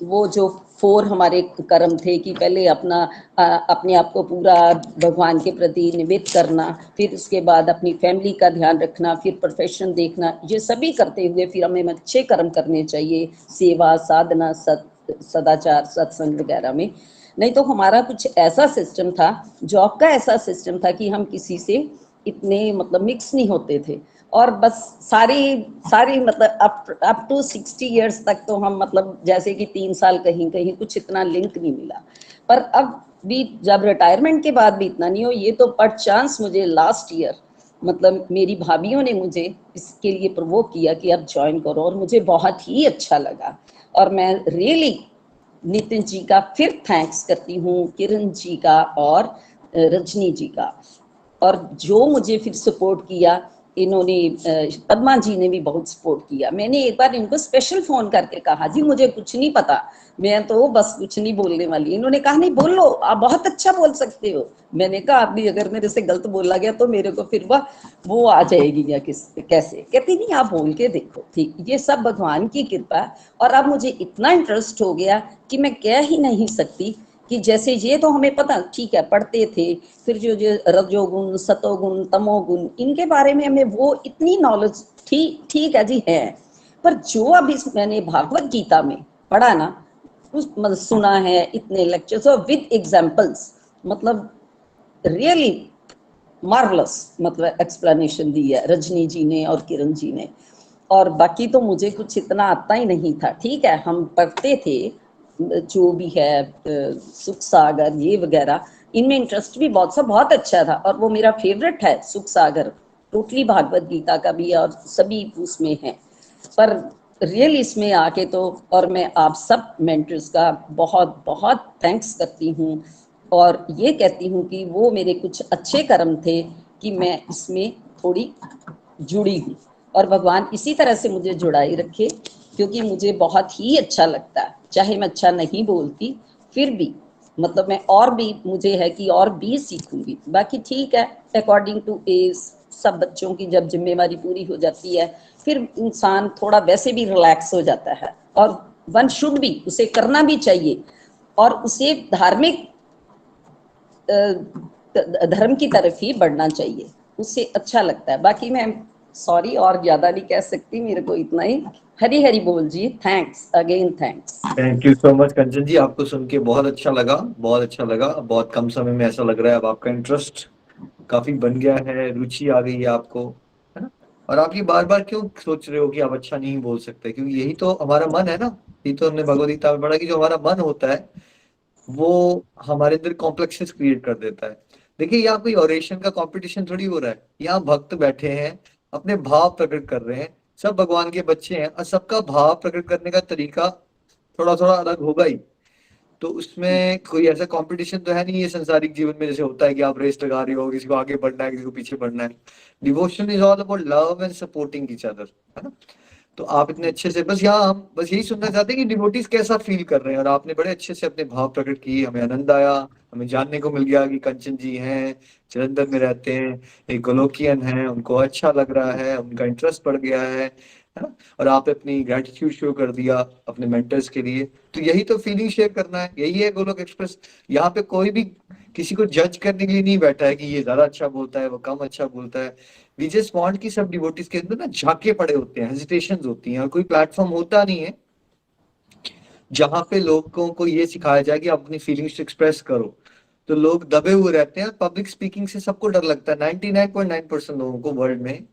S6: वो जो 4 हमारे कर्म थे कि पहले अपने आप को पूरा भगवान के प्रति निवेदित करना, फिर उसके बाद अपनी फैमिली का ध्यान रखना, फिर प्रोफेशन देखना, ये सभी करते हुए फिर हमें अच्छे कर्म करने चाहिए, सेवा साधना सदाचार सत्संग वगैरह में। नहीं तो हमारा कुछ ऐसा सिस्टम था, जॉब का ऐसा सिस्टम था कि हम किसी से इतने मतलब मिक्स नहीं होते थे। और बस सारी मतलब अप टू 60 इयर्स तक तो हम मतलब जैसे कि 3 साल कहीं कहीं कुछ इतना लिंक नहीं मिला। पर अब भी जब रिटायरमेंट के बाद भी इतना नहीं हो, ये तो पर चांस मुझे लास्ट ईयर मतलब मेरी भाभीियों ने मुझे इसके लिए प्रवोक किया कि अब ज्वाइन करो, और मुझे बहुत ही अच्छा लगा। और मैं रियली नितिन जी का फिर थैंक्स करती हूँ, किरण जी का और रजनी जी का, और जो मुझे फिर सपोर्ट किया इन्होंने, पद्मा जी ने भी बहुत सपोर्ट किया। मैंने एक बार इनको स्पेशल फोन करके कहा जी मुझे कुछ नहीं पता, मैं तो बस कुछ नहीं बोलने वाली। इन्होंने कहा नहीं बोलो, आप बहुत अच्छा बोल सकते हो। मैंने कहा आप भी अगर मेरे से गलत बोला गया तो मेरे को फिर वो आ जाएगी या कैसे, कहती नहीं आप बोल के देखो। ठीक, ये सब भगवान की कृपा। और अब मुझे इतना इंटरेस्ट हो गया कि मैं कह ही नहीं सकती कि जैसे ये तो हमें पता ठीक है पढ़ते थे, फिर जो रजोगुण सतोगुण तमोगुण इनके बारे में हमें वो इतनी नॉलेज ठीक है जी है। पर जो अभी मैंने भागवत गीता में पढ़ा ना, उस मतलब सुना है इतने लेक्चर्स और विद एग्जांपल्स, मतलब रियली मार्वलस मतलब एक्सप्लेनेशन दी है रजनी जी ने और किरण जी ने। और बाकी तो मुझे कुछ इतना आता ही नहीं था। ठीक है हम पढ़ते थे जो भी है सुख सागर ये वगैरह, इनमें इंटरेस्ट भी बहुत अच्छा था, और वो मेरा फेवरेट है सुख सागर, टोटली भागवत गीता का भी और सभी उसमें है। पर रियल इसमें आके तो, और मैं आप सब मेंटर्स का बहुत थैंक्स करती हूँ, और ये कहती हूँ कि वो मेरे कुछ अच्छे कर्म थे कि मैं इसमें थोड़ी जुड़ी हूँ, और भगवान इसी तरह से मुझे जुड़ाई रखे, क्योंकि मुझे बहुत ही अच्छा लगता है। चाहे मैं अच्छा नहीं बोलती फिर भी मतलब मैं और भी, मुझे है कि और भी सीखूंगी। बाकी ठीक है, अकॉर्डिंग टू एज, सब बच्चों की जब जिम्मेवारी पूरी हो जाती है फिर इंसान थोड़ा वैसे भी रिलैक्स हो जाता है, और वन शुड भी, उसे करना भी चाहिए, और उसे धार्मिक धर्म की तरफ ही बढ़ना चाहिए, उससे अच्छा लगता है। बाकी मैं सॉरी और ज्यादा नहीं कह सकती, मेरे को इतना ही। हरी हरी बोल जी, thanks again, thanks.
S2: Thank you so much Kanchan ji, आपको सुन के बहुत अच्छा लगा, बहुत अच्छा लगा। बहुत कम समय में ऐसा लग रहा है अब आपका इंटरेस्ट काफी बन गया है, रुचि आ गई है आपको, है ना। और आप ये बार बार क्यों सोच रहे हो कि आप अच्छा नहीं बोल सकते, क्योंकि यही तो हमारा मन है ना। यही तो हमने भगवद गीता में पढ़ा कि जो हमारा मन होता है वो हमारे अंदर कॉम्प्लेक्सेस क्रिएट कर देता है। देखिए, यहाँ कोई ओरेशन का कंपटीशन थोड़ी हो रहा है, यहाँ भक्त बैठे हैं, अपने भाव प्रकट कर रहे हैं, सब भगवान के बच्चे हैं, और सबका भाव प्रकट करने का तरीका थोड़ा थोड़ा अलग होगा ही। तो उसमें कोई ऐसा कंपटीशन तो है नहीं, ये संसारिक जीवन में जैसे होता है कि आप रेस लगा रहे हो, किसी को आगे बढ़ना है, किसी को पीछे बढ़ना है। Devotion is all about love and supporting each other, है ना। तो आप इतने अच्छे से, बस यहाँ हम बस यही सुनना चाहते हैं कि डिवोटीज कैसा फील कर रहे हैं, और आपने बड़े अच्छे से अपने भाव प्रकट किए, हमें आनंद आया। हमें जानने को मिल गया कि कंचन जी हैं, जलंधर में रहते हैं, एक गोलोकियन हैं, उनको अच्छा लग रहा है, उनका इंटरेस्ट बढ़ गया है ना। और आप अपनी ग्रेटिट्यूड शो कर दिया अपने मेंटर्स के लिए। तो यही तो फीलिंग शेयर करना है, यही है गोलोक एक्सप्रेस। यहाँ पे कोई भी किसी को जज करने के लिए नहीं बैठा है कि ये ज्यादा अच्छा बोलता है, वो कम अच्छा बोलता है। वी जस्ट वांट कि सब डिवोटीज के अंदर ना झांके पड़े होते हैं, हेजिटेशंस होती हैं, और कोई प्लेटफॉर्म होता नहीं है जहां पे लोगों को ये सिखाया जाए कि आप अपनी फीलिंग्स एक्सप्रेस करो। तो लोग दबे हुए रहते हैं। पब्लिक स्पीकिंग से सबको डर लगता है, 99.9% लोगों को वर्ल्ड में।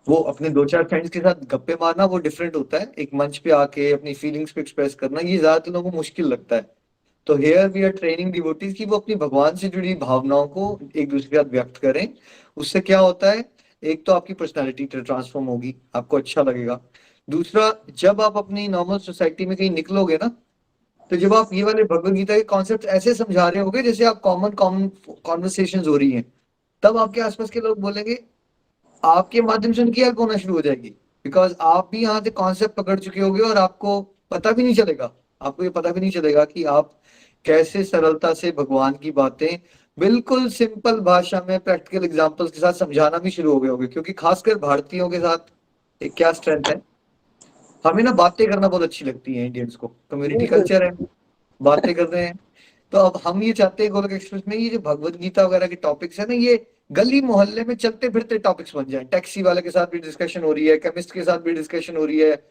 S2: वो अपने दो चार फ्रेंड्स के साथ गप्पे मारना वो डिफरेंट होता है, एक मंच पे आके अपनी फीलिंग्स को एक्सप्रेस करना ये ज्यादातर लोगों को मुश्किल लगता है। तो here we are training devotees कि वो अपनी भगवान से जुड़ी भावनाओं को एक दूसरे के साथ व्यक्त करें। उससे क्या होता है, एक तो आपकी पर्सनालिटी ट्रांसफॉर्म होगी, आपको अच्छा लगेगा। दूसरा, जब आप अपनी नॉर्मल सोसाइटी में कहीं निकलोगे ना, तो जब आप ये वाले भगवत गीता के कॉन्सेप्ट ऐसे समझा रहे होगे जैसे आप कॉमन कॉमन कॉन्वर्सेशन हो रही हैं, तब आपके आसपास के लोग बोलेंगे, आपके माध्यम से उनकी हेल्प होना शुरू हो जाएगी। बिकॉज आप भी यहाँ से कॉन्सेप्ट पकड़ चुके होगे, और आपको पता भी नहीं चलेगा, आपको ये पता भी नहीं चलेगा कि आप कैसे सरलता से भगवान की बातें बिल्कुल सिंपल भाषा में प्रैक्टिकल एग्जांपल्स के साथ समझाना भी शुरू हो गए होंगे। क्योंकि खासकर भारतीयों के साथ एक क्या स्ट्रेंथ है, हमें ना बातें करना बहुत अच्छी लगती है। इंडियंस को कम्युनिटी कल्चर है, बातें कर रहे हैं। तो अब हम ये चाहते हैं गोलोक एक्सप्रेस में ये जो भगवत गीता वगैरह के टॉपिक्स है ना, ये गली मोहल्ले में चलते फिरते टॉपिक्स बन जाए। टैक्सी वाले के साथ भी डिस्कशन हो रही है, केमिस्ट के साथ भी डिस्कशन हो रही है,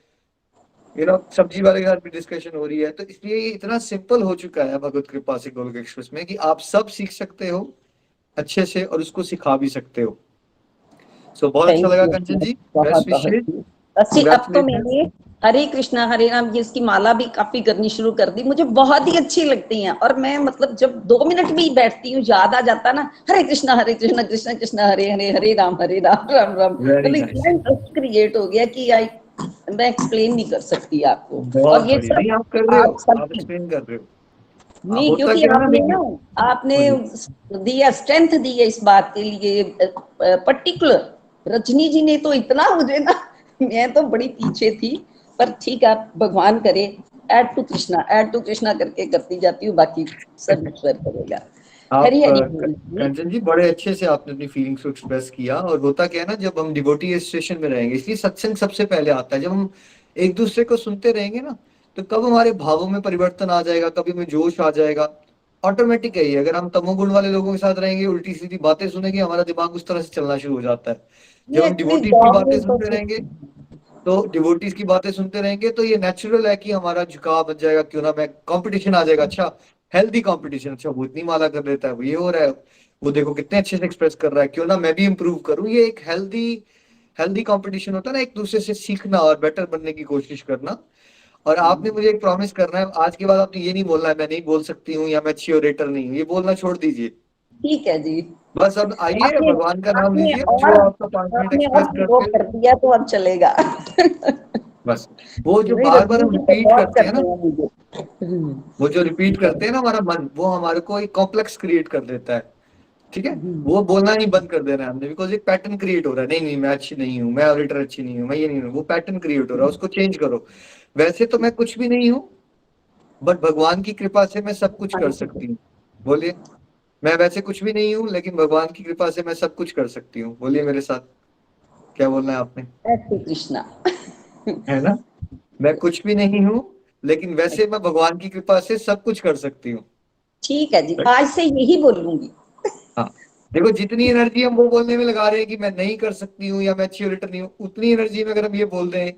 S2: सब्जी वाले के साथ भी डिस्कशन हो रही है। तो इसलिए ये इतना सिंपल हो चुका है भगवत कृपा से गोलोक एक्सप्रेस में कि आप सब सीख सकते हो अच्छे से, और उसको सिखा भी सकते हो। सो बहुत अच्छा लगा कंचन जी, बेस्ट विशेष।
S6: अच्छी। अब तो मैंने हरे कृष्णा हरे राम, ये इसकी माला भी काफी करनी शुरू कर दी, मुझे बहुत ही अच्छी लगती हैं। और मैं मतलब जब 2 मिनट भी बैठती हूँ, याद आ जाता ना, हरे कृष्णा कृष्ण कृष्ण हरे हरे, हरे राम राम राम। तो इतना इंटरेस्ट क्रिएट हो गया कि मैं एक्सप्लेन नहीं कर सकती आपको।
S2: बहुत
S6: और ये
S2: बढ़िया,
S6: सब
S2: नहीं आप कर रहे हो,
S6: सब
S2: आप एक्सप्लेन कर रहे हो।
S6: नहीं, क्योंकि आपने दी है, स्ट्रेंथ दी है इस बात के लिए पर्टिकुलर। रजनी जी ने तो इतना मुझे ना, मैं तो बड़ी पीछे थी, पर ठीक है, भगवान करे, ऐड टू कृष्णा करके करती जाती हूँ, बाकी सब ईश्वर करेगा।
S2: आप
S6: हरी हरी
S2: कंचन जी बड़े अच्छे से आपने अपनी फीलिंग्स को एक्सप्रेस किया। और होता क्या है ना, जब हम डिवोटी स्टेशन में रहेंगे, इसलिए सत्संग सबसे पहले आता है। जब हम एक दूसरे को सुनते रहेंगे ना, तो कब हमारे भावों में परिवर्तन आ जाएगा, कभी हमें जोश आ जाएगा, ऑटोमेटिक है ये। अगर हम तमोगुण वाले लोगों के साथ रहेंगे, उल्टी सीधी बातें सुनेंगे, हमारा दिमाग उस तरह से चलना शुरू हो जाता है। जब हम डिवोटीज की बातें सुनते रहेंगे, तो डिवोटीज की बातें सुनते रहेंगे, तो ये नेचुरल है कि हमारा झुकाव बन जाएगा, क्यों ना मैं, कंपटीशन आ जाएगा। अच्छा, हेल्दी कंपटीशन, अच्छा वो इतनी माला कर लेता है, वो ये हो रहा है, वो देखो कितने अच्छे से एक्सप्रेस कर रहा है, क्यों ना मैं भी इंप्रूव करूं। ये एक हेल्दी हेल्दी कंपटीशन होता है ना, एक दूसरे से सीखना और बेटर बनने की कोशिश करना। और आपने मुझे एक प्रॉमिस करना है, आज के बाद आपने ये नहीं बोलना है मैं नहीं बोल सकती हूँ या मैं अच्छी ओरेटर नहीं हूँ, ये बोलना छोड़ दीजिए।
S6: ठीक है जी।
S2: बस अब आइए, भगवान का नाम लीजिए,
S6: और
S2: जो आपका 5 मिनट एक्सप्रेस करते
S6: कर दिया तो अब चलेगा।
S2: बस वो जो बार बार हम रिपीट करते हैं ना,
S6: मुझे
S2: वो जो रिपीट करते हैं ना हमारा मन, वो हमारे को एक कॉम्प्लेक्स क्रिएट कर देता है। ठीक है, वो बोलना नहीं बंद कर देना है हमने, बिकॉज एक पैटर्न क्रिएट हो रहा है, नहीं नहीं मैं अच्छी नहीं हूँ, मैं ऑडिटर अच्छी नहीं हूँ, मैं ये नहीं हूँ, वो पैटर्न क्रिएट हो रहा है, उसको चेंज करो। वैसे तो मैं कुछ भी नहीं हूँ, बट भगवान की कृपा से मैं सब कुछ कर सकती हूँ। बोलिए, मैं वैसे कुछ भी नहीं हूँ, लेकिन भगवान की कृपा से मैं सब कुछ कर सकती हूँ। बोलिए मेरे साथ, क्या बोलना है आपने?
S6: हरे कृष्णा।
S2: है ना, मैं कुछ भी नहीं हूँ, लेकिन वैसे मैं भगवान की कृपा से सब कुछ कर सकती हूँ।
S6: ठीक है जी, आज से यही बोलूंगी।
S2: हाँ, देखो जितनी एनर्जी हम वो बोलने में लगा रहे हैं कि मैं नहीं कर सकती हूँ या मैं अच्छी ऑडिटर नहीं हूँ, उतनी एनर्जी में अगर हम ये बोल दें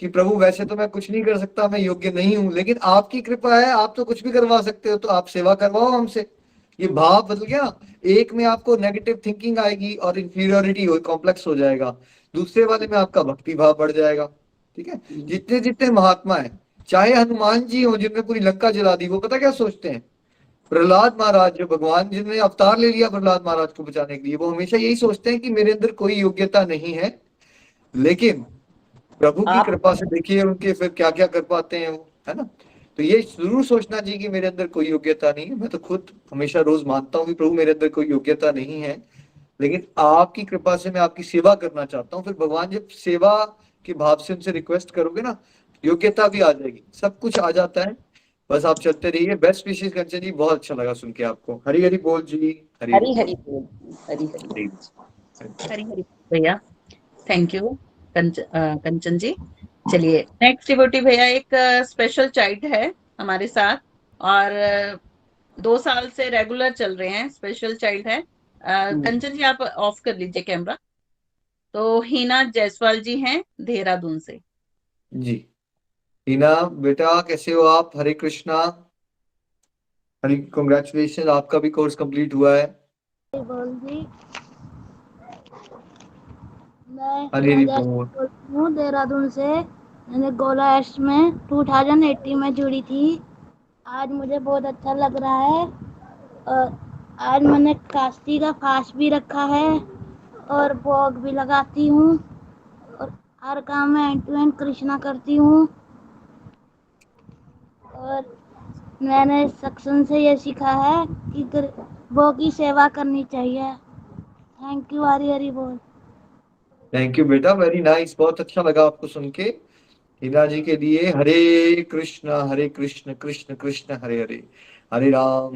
S2: कि प्रभु वैसे तो मैं कुछ नहीं कर सकता, मैं योग्य नहीं हूँ, लेकिन आपकी कृपा है, आप तो कुछ भी करवा सकते हो, तो आप सेवा करवाओ हमसे। ये भाव बदल गया। एक में आपको नेगेटिव थिंकिंग आएगी और इंफीरियोरिटी कॉम्प्लेक्स हो जाएगा, दूसरे वाले में आपका भक्ति भाव बढ़ जाएगा। ठीक है, जितने जितने महात्मा है, चाहे हनुमान जी हो जिनने पूरी लंका जला दी, वो पता क्या सोचते हैं? प्रहलाद महाराज, जो भगवान जिन्होंने अवतार ले लिया प्रहलाद महाराज को बचाने के लिए, वो हमेशा यही सोचते हैं कि मेरे अंदर कोई योग्यता नहीं है, लेकिन प्रभु की
S6: आप
S2: कृपा से देखिए उनके फिर क्या क्या कर पाते हैं वो, है ना। तो ये जरूर सोचना चाहिए कि मेरे अंदर कोई योग्यता नहीं है। मैं तो खुद हमेशा रोज मानता हूँ कि प्रभु मेरे अंदर कोई योग्यता नहीं है, लेकिन आपकी कृपा से मैं आपकी सेवा करना चाहता हूँ। फिर भगवान जब सेवा के भाव से उनसे रिक्वेस्ट करोगे ना, योग्यता भी आ जाएगी, सब कुछ आ जाता है। बस आप चलते रहिए। बेस्ट विशेष कंचन जी, बहुत अच्छा लगा सुन के आपको। हरी हरी बोल जी, हरी
S6: हरी
S2: हरी
S6: हरी बोल, हरी हरी
S2: हरी
S6: बोल।
S1: हरी हरी भैया, थैंक यू कंचन जी। चलिए नेक्स्ट डिवोटी भैया, एक स्पेशल चाइल्ड है हमारे साथ, और 2 साल से रेगुलर चल रहे हैं, स्पेशल चाइल्ड है। कंचन जी आप ऑफ कर लीजिए कैमरा। तो हिना जायसवाल जी हैं देहरादून से।
S2: जी। हीना बेटा कैसे हो आप? हरे कृष्णा, हरी कॉन्ग्रेचुलेशन, आपका भी कोर्स कंप्लीट हुआ है।
S7: बोल जी, मैं
S2: हरी हरी
S7: हिना
S2: बोल।
S7: बोल हूँ देहरादून से। मैंने गोला एस्ट में 2018 में जुड़ी थी। आज मुझे बहुत अच्छा लग रहा है, और आज मैंने कास्ती का फास्ट भी रखा है और भोग भी लगाती हूँ, और हर काम में एंड टू एंड कृष्णा करती हूँ। और मैंने सत्संग से ये सीखा है कि भोग की सेवा करनी चाहिए। थैंक यू, हरी हरी बोल।
S2: थैंक यू बेटा, वेरी नाइस, बहुत अच्छा लगा आपको सुन के। हीना जी के लिए हरे कृष्ण कृष्ण कृष्ण हरे हरे, हरे राम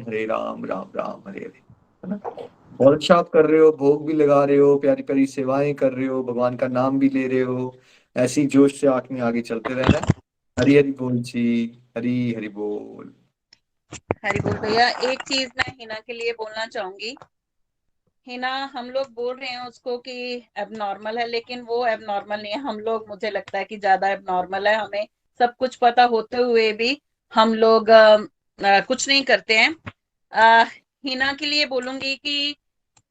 S2: राम राम हरे हरे, है ना। बहुत अच्छा आप कर रहे हो, भोग भी लगा रहे हो, प्यारी प्यारी सेवाएं कर रहे हो, भगवान का नाम भी ले रहे हो। ऐसी जोश से आंख में आगे चलते रहना है। हरी हरी बोल जी, हरी हरी बोल।
S1: हरी बोल भैया, एक चीज मैं हिना के लिए बोलना चाहूंगी। हिना, हम लोग बोल रहे हैं उसको कि एबनॉर्मल है, लेकिन वो एबनॉर्मल नहीं है। हम लोग, मुझे लगता है कि ज्यादा एबनॉर्मल है। हमें सब कुछ पता होते हुए भी हम लोग कुछ नहीं करते हैं। अ, हिना के लिए बोलूंगी कि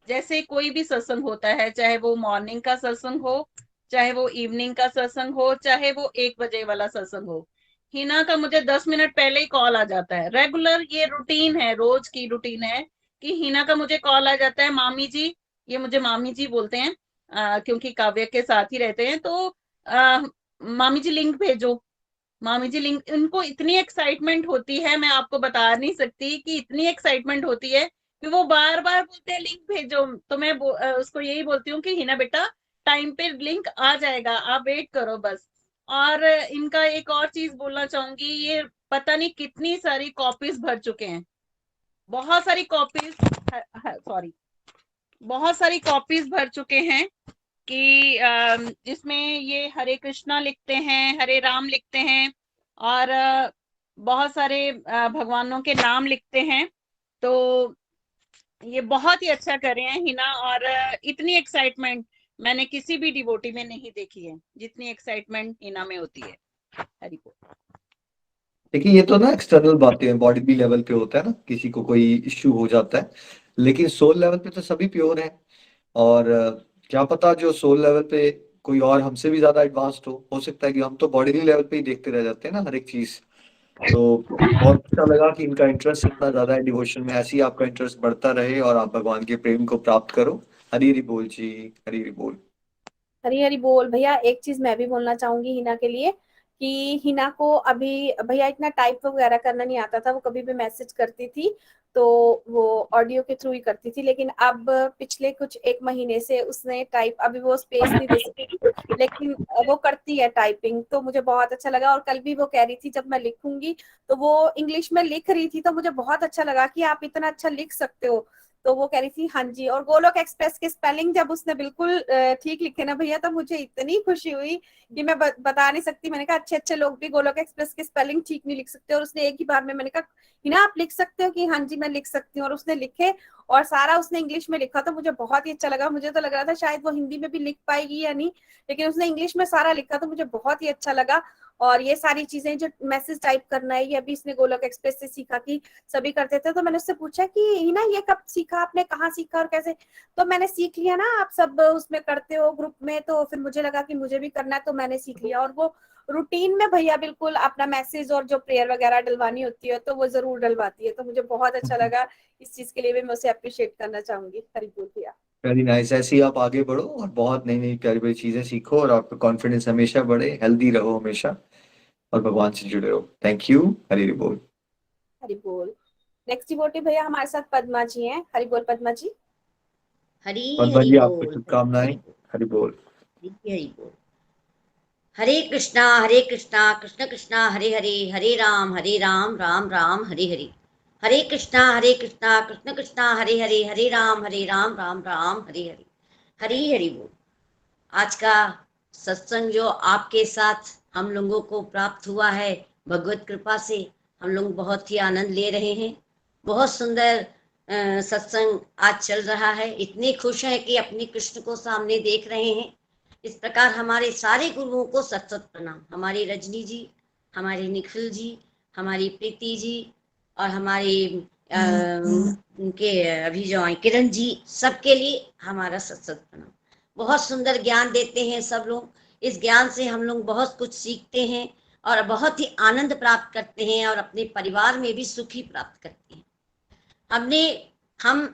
S1: जैसे कोई भी सत्संग होता है, चाहे वो मॉर्निंग का सत्संग हो, चाहे वो इवनिंग का सत्संग हो, चाहे वो 1 बजे वाला सत्संग हो, हिना का मुझे 10 मिनट पहले ही कॉल आ जाता है। रेगुलर ये रूटीन है, रोज की रूटीन है कि हिना का मुझे कॉल आ जाता है, मामी जी, ये मुझे मामी जी बोलते हैं क्योंकि काव्य के साथ ही रहते हैं। तो मामी जी लिंक भेजो, मामी जी लिंक। इनको इतनी एक्साइटमेंट होती है, मैं आपको बता नहीं सकती कि इतनी एक्साइटमेंट होती है कि वो बार बार बोलते हैं लिंक भेजो। तो मैं उसको यही बोलती हूँ कि हिना बेटा, टाइम पे लिंक आ जाएगा, आप वेट करो बस। और इनका एक और चीज बोलना चाहूंगी, ये पता नहीं कितनी सारी कॉपीज भर चुके हैं, बहुत सारी कॉपीज, सॉरी, बहुत सारी कॉपीज भर चुके हैं कि जिसमें ये हरे कृष्णा लिखते हैं, हरे राम लिखते हैं, और बहुत सारे भगवानों के नाम लिखते हैं। तो ये बहुत ही अच्छा कर रहे हैं हिना, और इतनी एक्साइटमेंट मैंने किसी भी डिवोटी में नहीं देखी है जितनी एक्साइटमेंट हिना में होती है। हरि बोल।
S2: देखिए ये तो ना एक्सटर्नल बातें हैं, बॉडी भी लेवल पे होता है ना, किसी को कोई इश्यू हो जाता है, लेकिन सोल लेवल पे तो सभी प्योर हैं। और क्या पता जो सोल लेवल पे कोई और हमसे भी ज्यादा एडवांस्ड हो सकता है कि हम तो बॉडी लेवल पे ही देखते रह जाते हैं ना हर एक चीज। तो बहुत अच्छा लगा कि इनका इंटरेस्ट इतना ज्यादा है डिवोशन में। ऐसे ही आपका इंटरेस्ट बढ़ता रहे और आप भगवान के प्रेम को प्राप्त करो। हरी हरी बोल जी, हरी हरी बोल।
S4: हरी हरी बोल भैया। एक चीज मैं भी बोलना चाहूंगी हिना के लिए कि हिना को अभी भैया इतना टाइप वगैरह करना नहीं आता था, वो कभी भी मैसेज करती थी तो वो ऑडियो के थ्रू ही करती थी, लेकिन अब पिछले कुछ 1 महीने से उसने टाइप, अभी वो स्पेस नहीं दे सकती लेकिन वो करती है टाइपिंग, तो मुझे बहुत अच्छा लगा। और कल भी वो कह रही थी जब मैं लिखूंगी, तो वो इंग्लिश में लिख रही थी तो मुझे बहुत अच्छा लगा कि आप इतना अच्छा लिख सकते हो। तो वो कह रही थी हाँ जी। और गोलोक एक्सप्रेस के स्पेलिंग जब उसने बिल्कुल ठीक लिखे ना भैया, तो मुझे इतनी खुशी हुई कि मैं बता नहीं सकती। मैंने कहा अच्छे अच्छे लोग भी गोलोक एक्सप्रेस की स्पेलिंग ठीक नहीं लिख सकते, और उसने एक ही बार में, मैंने कहा हिना आप लिख सकते हो कि हाँ जी मैं लिख सकती हूँ, और उसने लिखे और सारा उसने इंग्लिश में लिखा, तो मुझे बहुत ही अच्छा लगा। मुझे तो लग रहा था शायद वो हिंदी में भी लिख पाएगी या नहीं, लेकिन उसने इंग्लिश में सारा लिखा, तो मुझे बहुत ही अच्छा लगा। और ये सारी चीजें जो मैसेज टाइप करना है, ये अभी इसने गोलोक एक्सप्रेस से सीखा कि सभी करते थे। तो मैंने उससे पूछा कि हिना ये कब सीखा आपने, कहाँ सीखा और कैसे? तो मैंने सीख लिया ना, आप सब उसमें करते हो ग्रुप में, तो फिर मुझे लगा कि मुझे भी करना है, तो मैंने सीख लिया। और वो रूटीन में भैया बिल्कुल अपना मैसेज और जो प्रेयर वगैरह डलवानी होती है तो वो जरूर डलवाती है, तो मुझे बहुत अच्छा लगा। इस चीज के लिए भी मैं उसे अप्रिशिएट करना चाहूंगी। हरी बोल भैया।
S2: Very nice. ऐसे ही आप आगे बढ़ो और बहुत नई नई प्यारी प्यारी चीजें सीखो और आपका कॉन्फिडेंस हमेशा बढ़े, हेल्दी रहो हमेशा और भगवान से जुड़े रहो। Thank you. हरी हरी बोल।
S4: हरी बोल। नेक्स्ट डिवोटी भैया हमारे साथ पद्मा जी हैं। हरी बोल पद्मा जी।
S6: हरी
S2: पद्मा
S6: हरी
S2: जी आपको
S6: बोल, हरी
S2: शुभकामनाएं।
S6: हरी बोल,
S2: हरी बोल।
S6: हरी बोल। हरे कृष्णा कृष्ण कृष्णा हरे हरे, हरे राम राम राम हरे हरे। हरे कृष्णा कृष्ण कृष्णा हरे हरे, हरे राम राम राम हरे हरे। हरी हरि बोल। आज का सत्संग जो आपके साथ हम लोगों को प्राप्त हुआ है, भगवत कृपा से हम लोग बहुत ही आनंद ले रहे हैं। बहुत सुंदर सत्संग आज चल रहा है। इतने खुश हैं कि अपने कृष्ण को सामने देख रहे हैं। इस प्रकार हमारे सारे गुरुओं को सत सत प्रणाम। हमारी रजनी जी, हमारे निखिल जी, हमारी प्रीति जी और हमारे उनके अभी जो आए किरण जी, सबके लिए हमारा सत सत प्रणाम। बहुत सुंदर ज्ञान देते हैं सब लोग। इस ज्ञान से हम लोग बहुत कुछ सीखते हैं और बहुत ही आनंद प्राप्त करते हैं और अपने परिवार में भी सुखी प्राप्त करते हैं। हम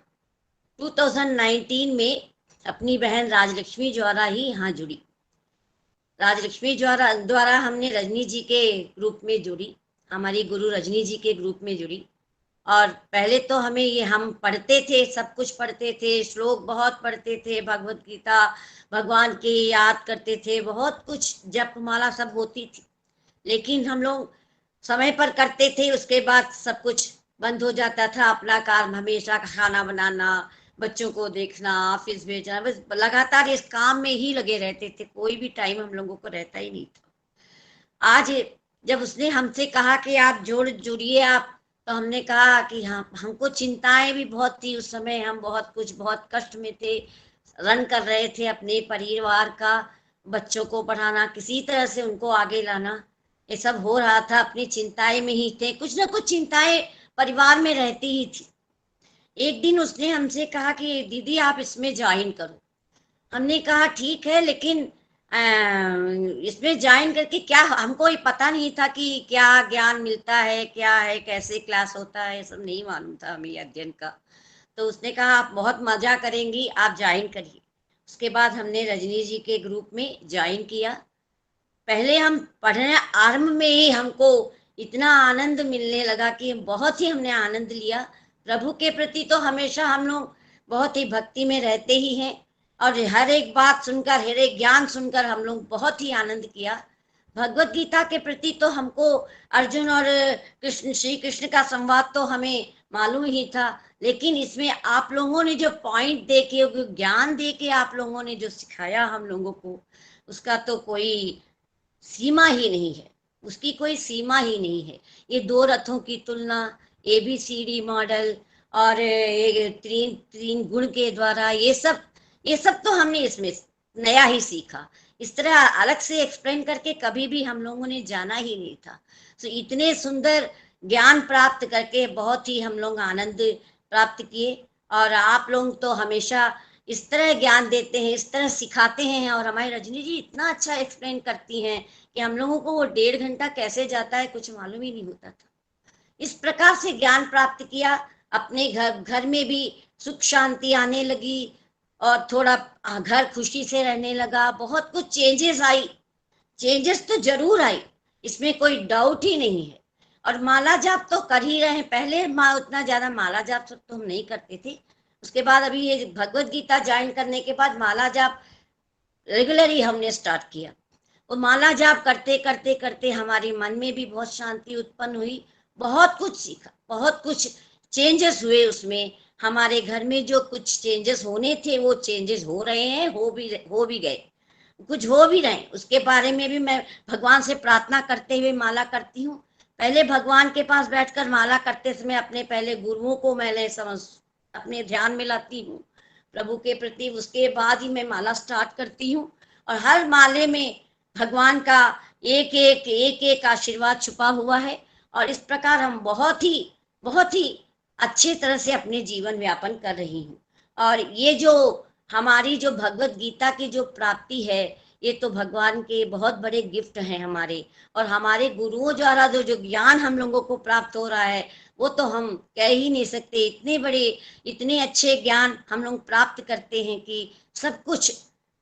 S6: 2019 में अपनी बहन राजलक्ष्मी द्वारा ही यहाँ जुड़ी। राजलक्ष्मी द्वारा हमने रजनी जी के ग्रुप में जुड़ी, हमारी गुरु रजनी जी के ग्रुप में जुड़ी। और पहले तो हमें ये, हम पढ़ते थे, सब कुछ पढ़ते थे, श्लोक बहुत पढ़ते थे, भगवत गीता भगवान की याद करते थे, बहुत कुछ जपमाला सब होती थी, लेकिन हम लोग समय पर करते थे। उसके बाद सब कुछ बंद हो जाता था। अपना काम हमेशा खाना बनाना, बच्चों को देखना, ऑफिस भेजना, बस लगातार इस काम में ही लगे रहते थे। कोई भी टाइम हम लोगों को रहता ही नहीं था। आज जब उसने हमसे कहा कि आप जुड़िए आप, तो हमने कहा कि हाँ, हमको चिंताएं भी बहुत थी उस समय। हम बहुत कष्ट में थे, रन कर रहे थे अपने परिवार का, बच्चों को पढ़ाना, किसी तरह से उनको आगे लाना, ये सब हो रहा था। अपनी चिंताएं में ही थे, कुछ ना कुछ चिंताएं परिवार में रहती ही थी। एक दिन उसने हमसे कहा कि दीदी आप इसमें ज्वाइन करो। हमने कहा ठीक है, लेकिन इसमें ज्वाइन करके क्या, हमको ये पता नहीं था कि क्या ज्ञान मिलता है, क्या है, कैसे क्लास होता है, सब नहीं मालूम था हमें अध्ययन का। तो उसने कहा आप बहुत मजा करेंगी, आप ज्वाइन करिए। उसके बाद हमने रजनी जी के ग्रुप में ज्वाइन किया। पहले हम पढ़ने आरंभ में ही हमको इतना आनंद मिलने लगा कि बहुत ही हमने आनंद लिया। प्रभु के प्रति तो हमेशा हम लोग बहुत ही भक्ति में रहते ही हैं, और हर एक बात सुनकर, हर एक ज्ञान सुनकर हम लोग बहुत ही आनंद किया। भगवत गीता के प्रति तो हमको अर्जुन और कृष्ण, श्री कृष्ण का संवाद तो हमें मालूम ही था, लेकिन इसमें आप लोगों ने जो पॉइंट दे के, ज्ञान दे के आप लोगों ने जो सिखाया हम लोगों को, उसका तो कोई सीमा ही नहीं है, उसकी कोई सीमा ही नहीं है। ये दो रथों की तुलना, ABCD मॉडल और ये तीन तीन गुण के द्वारा, ये सब तो हमने इसमें नया ही सीखा। इस तरह अलग से एक्सप्लेन करके कभी भी हम लोगों ने जाना ही नहीं था। तो इतने सुंदर ज्ञान प्राप्त करके बहुत ही हम लोग आनंद प्राप्त किए। और आप लोग तो हमेशा इस तरह ज्ञान देते हैं, इस तरह सिखाते हैं, और हमारी रजनी जी इतना अच्छा एक्सप्लेन करती हैं कि हम लोगों को वो 1.5 घंटा कैसे जाता है कुछ मालूम ही नहीं होता था। इस प्रकार से ज्ञान प्राप्त किया। अपने घर में भी सुख शांति आने लगी और थोड़ा घर खुशी से रहने लगा। बहुत कुछ चेंजेस तो जरूर आई,
S8: इसमें कोई डाउट ही नहीं है। और माला जाप तो कर ही रहे हैं, पहले उतना ज्यादा माला जाप सब तो हम नहीं करते थे। उसके बाद अभी ये भगवत गीता ज्वाइन करने के बाद माला जाप रेगुलरली हमने स्टार्ट किया। वो माला जाप करते करते करते हमारे मन में भी बहुत शांति उत्पन्न हुई, बहुत कुछ सीखा, बहुत कुछ चेंजेस हुए उसमें। हमारे घर में जो कुछ चेंजेस होने थे वो चेंजेस हो रहे हैं, हो भी गए, कुछ हो भी रहे। उसके बारे में भी मैं भगवान से प्रार्थना करते हुए माला करती हूँ। पहले भगवान के पास बैठकर माला करते समय अपने पहले गुरुओं को मैंने समझ अपने ध्यान में लाती हूँ प्रभु के प्रति, उसके बाद ही मैं माला स्टार्ट करती हूँ। और हर माले में भगवान का एक आशीर्वाद छुपा हुआ है। और इस प्रकार हम बहुत ही अच्छे तरह से अपने जीवन व्यापन कर रही हूँ। और ये जो हमारी जो भगवत गीता की जो प्राप्ति है, ये तो भगवान के बहुत बड़े गिफ्ट हैं हमारे। और हमारे गुरुओं द्वारा जो ज्ञान हम लोगों को प्राप्त हो रहा है वो तो हम कह ही नहीं सकते। इतने बड़े इतने अच्छे ज्ञान हम लोग प्राप्त करते हैं कि सब कुछ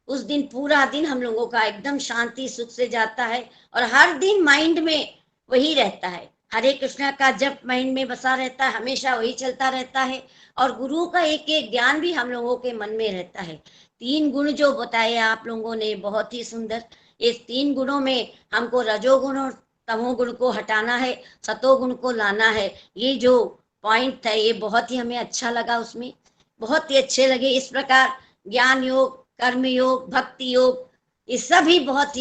S8: उस दिन पूरा दिन हम लोगों का एकदम शांति सुख से जाता है। और हर दिन माइंड में वही रहता है, हरे कृष्णा का जप माइंड में बसा रहता है, हमेशा वही चलता रहता है। और गुरु का एक एक ज्ञान भी हम लोगों के मन में रहता है। 3 गुण जो बताए आप लोगों ने बहुत ही सुंदर, इस 3 गुणों में हमको रजोगुण और तमोगुण को हटाना है, सतोगुण को लाना है। ये जो पॉइंट था ये बहुत ही हमें अच्छा लगा, उसमें बहुत ही अच्छे लगे। इस प्रकार ज्ञान योग, कर्म योग, भक्ति योग, ये सभी बहुत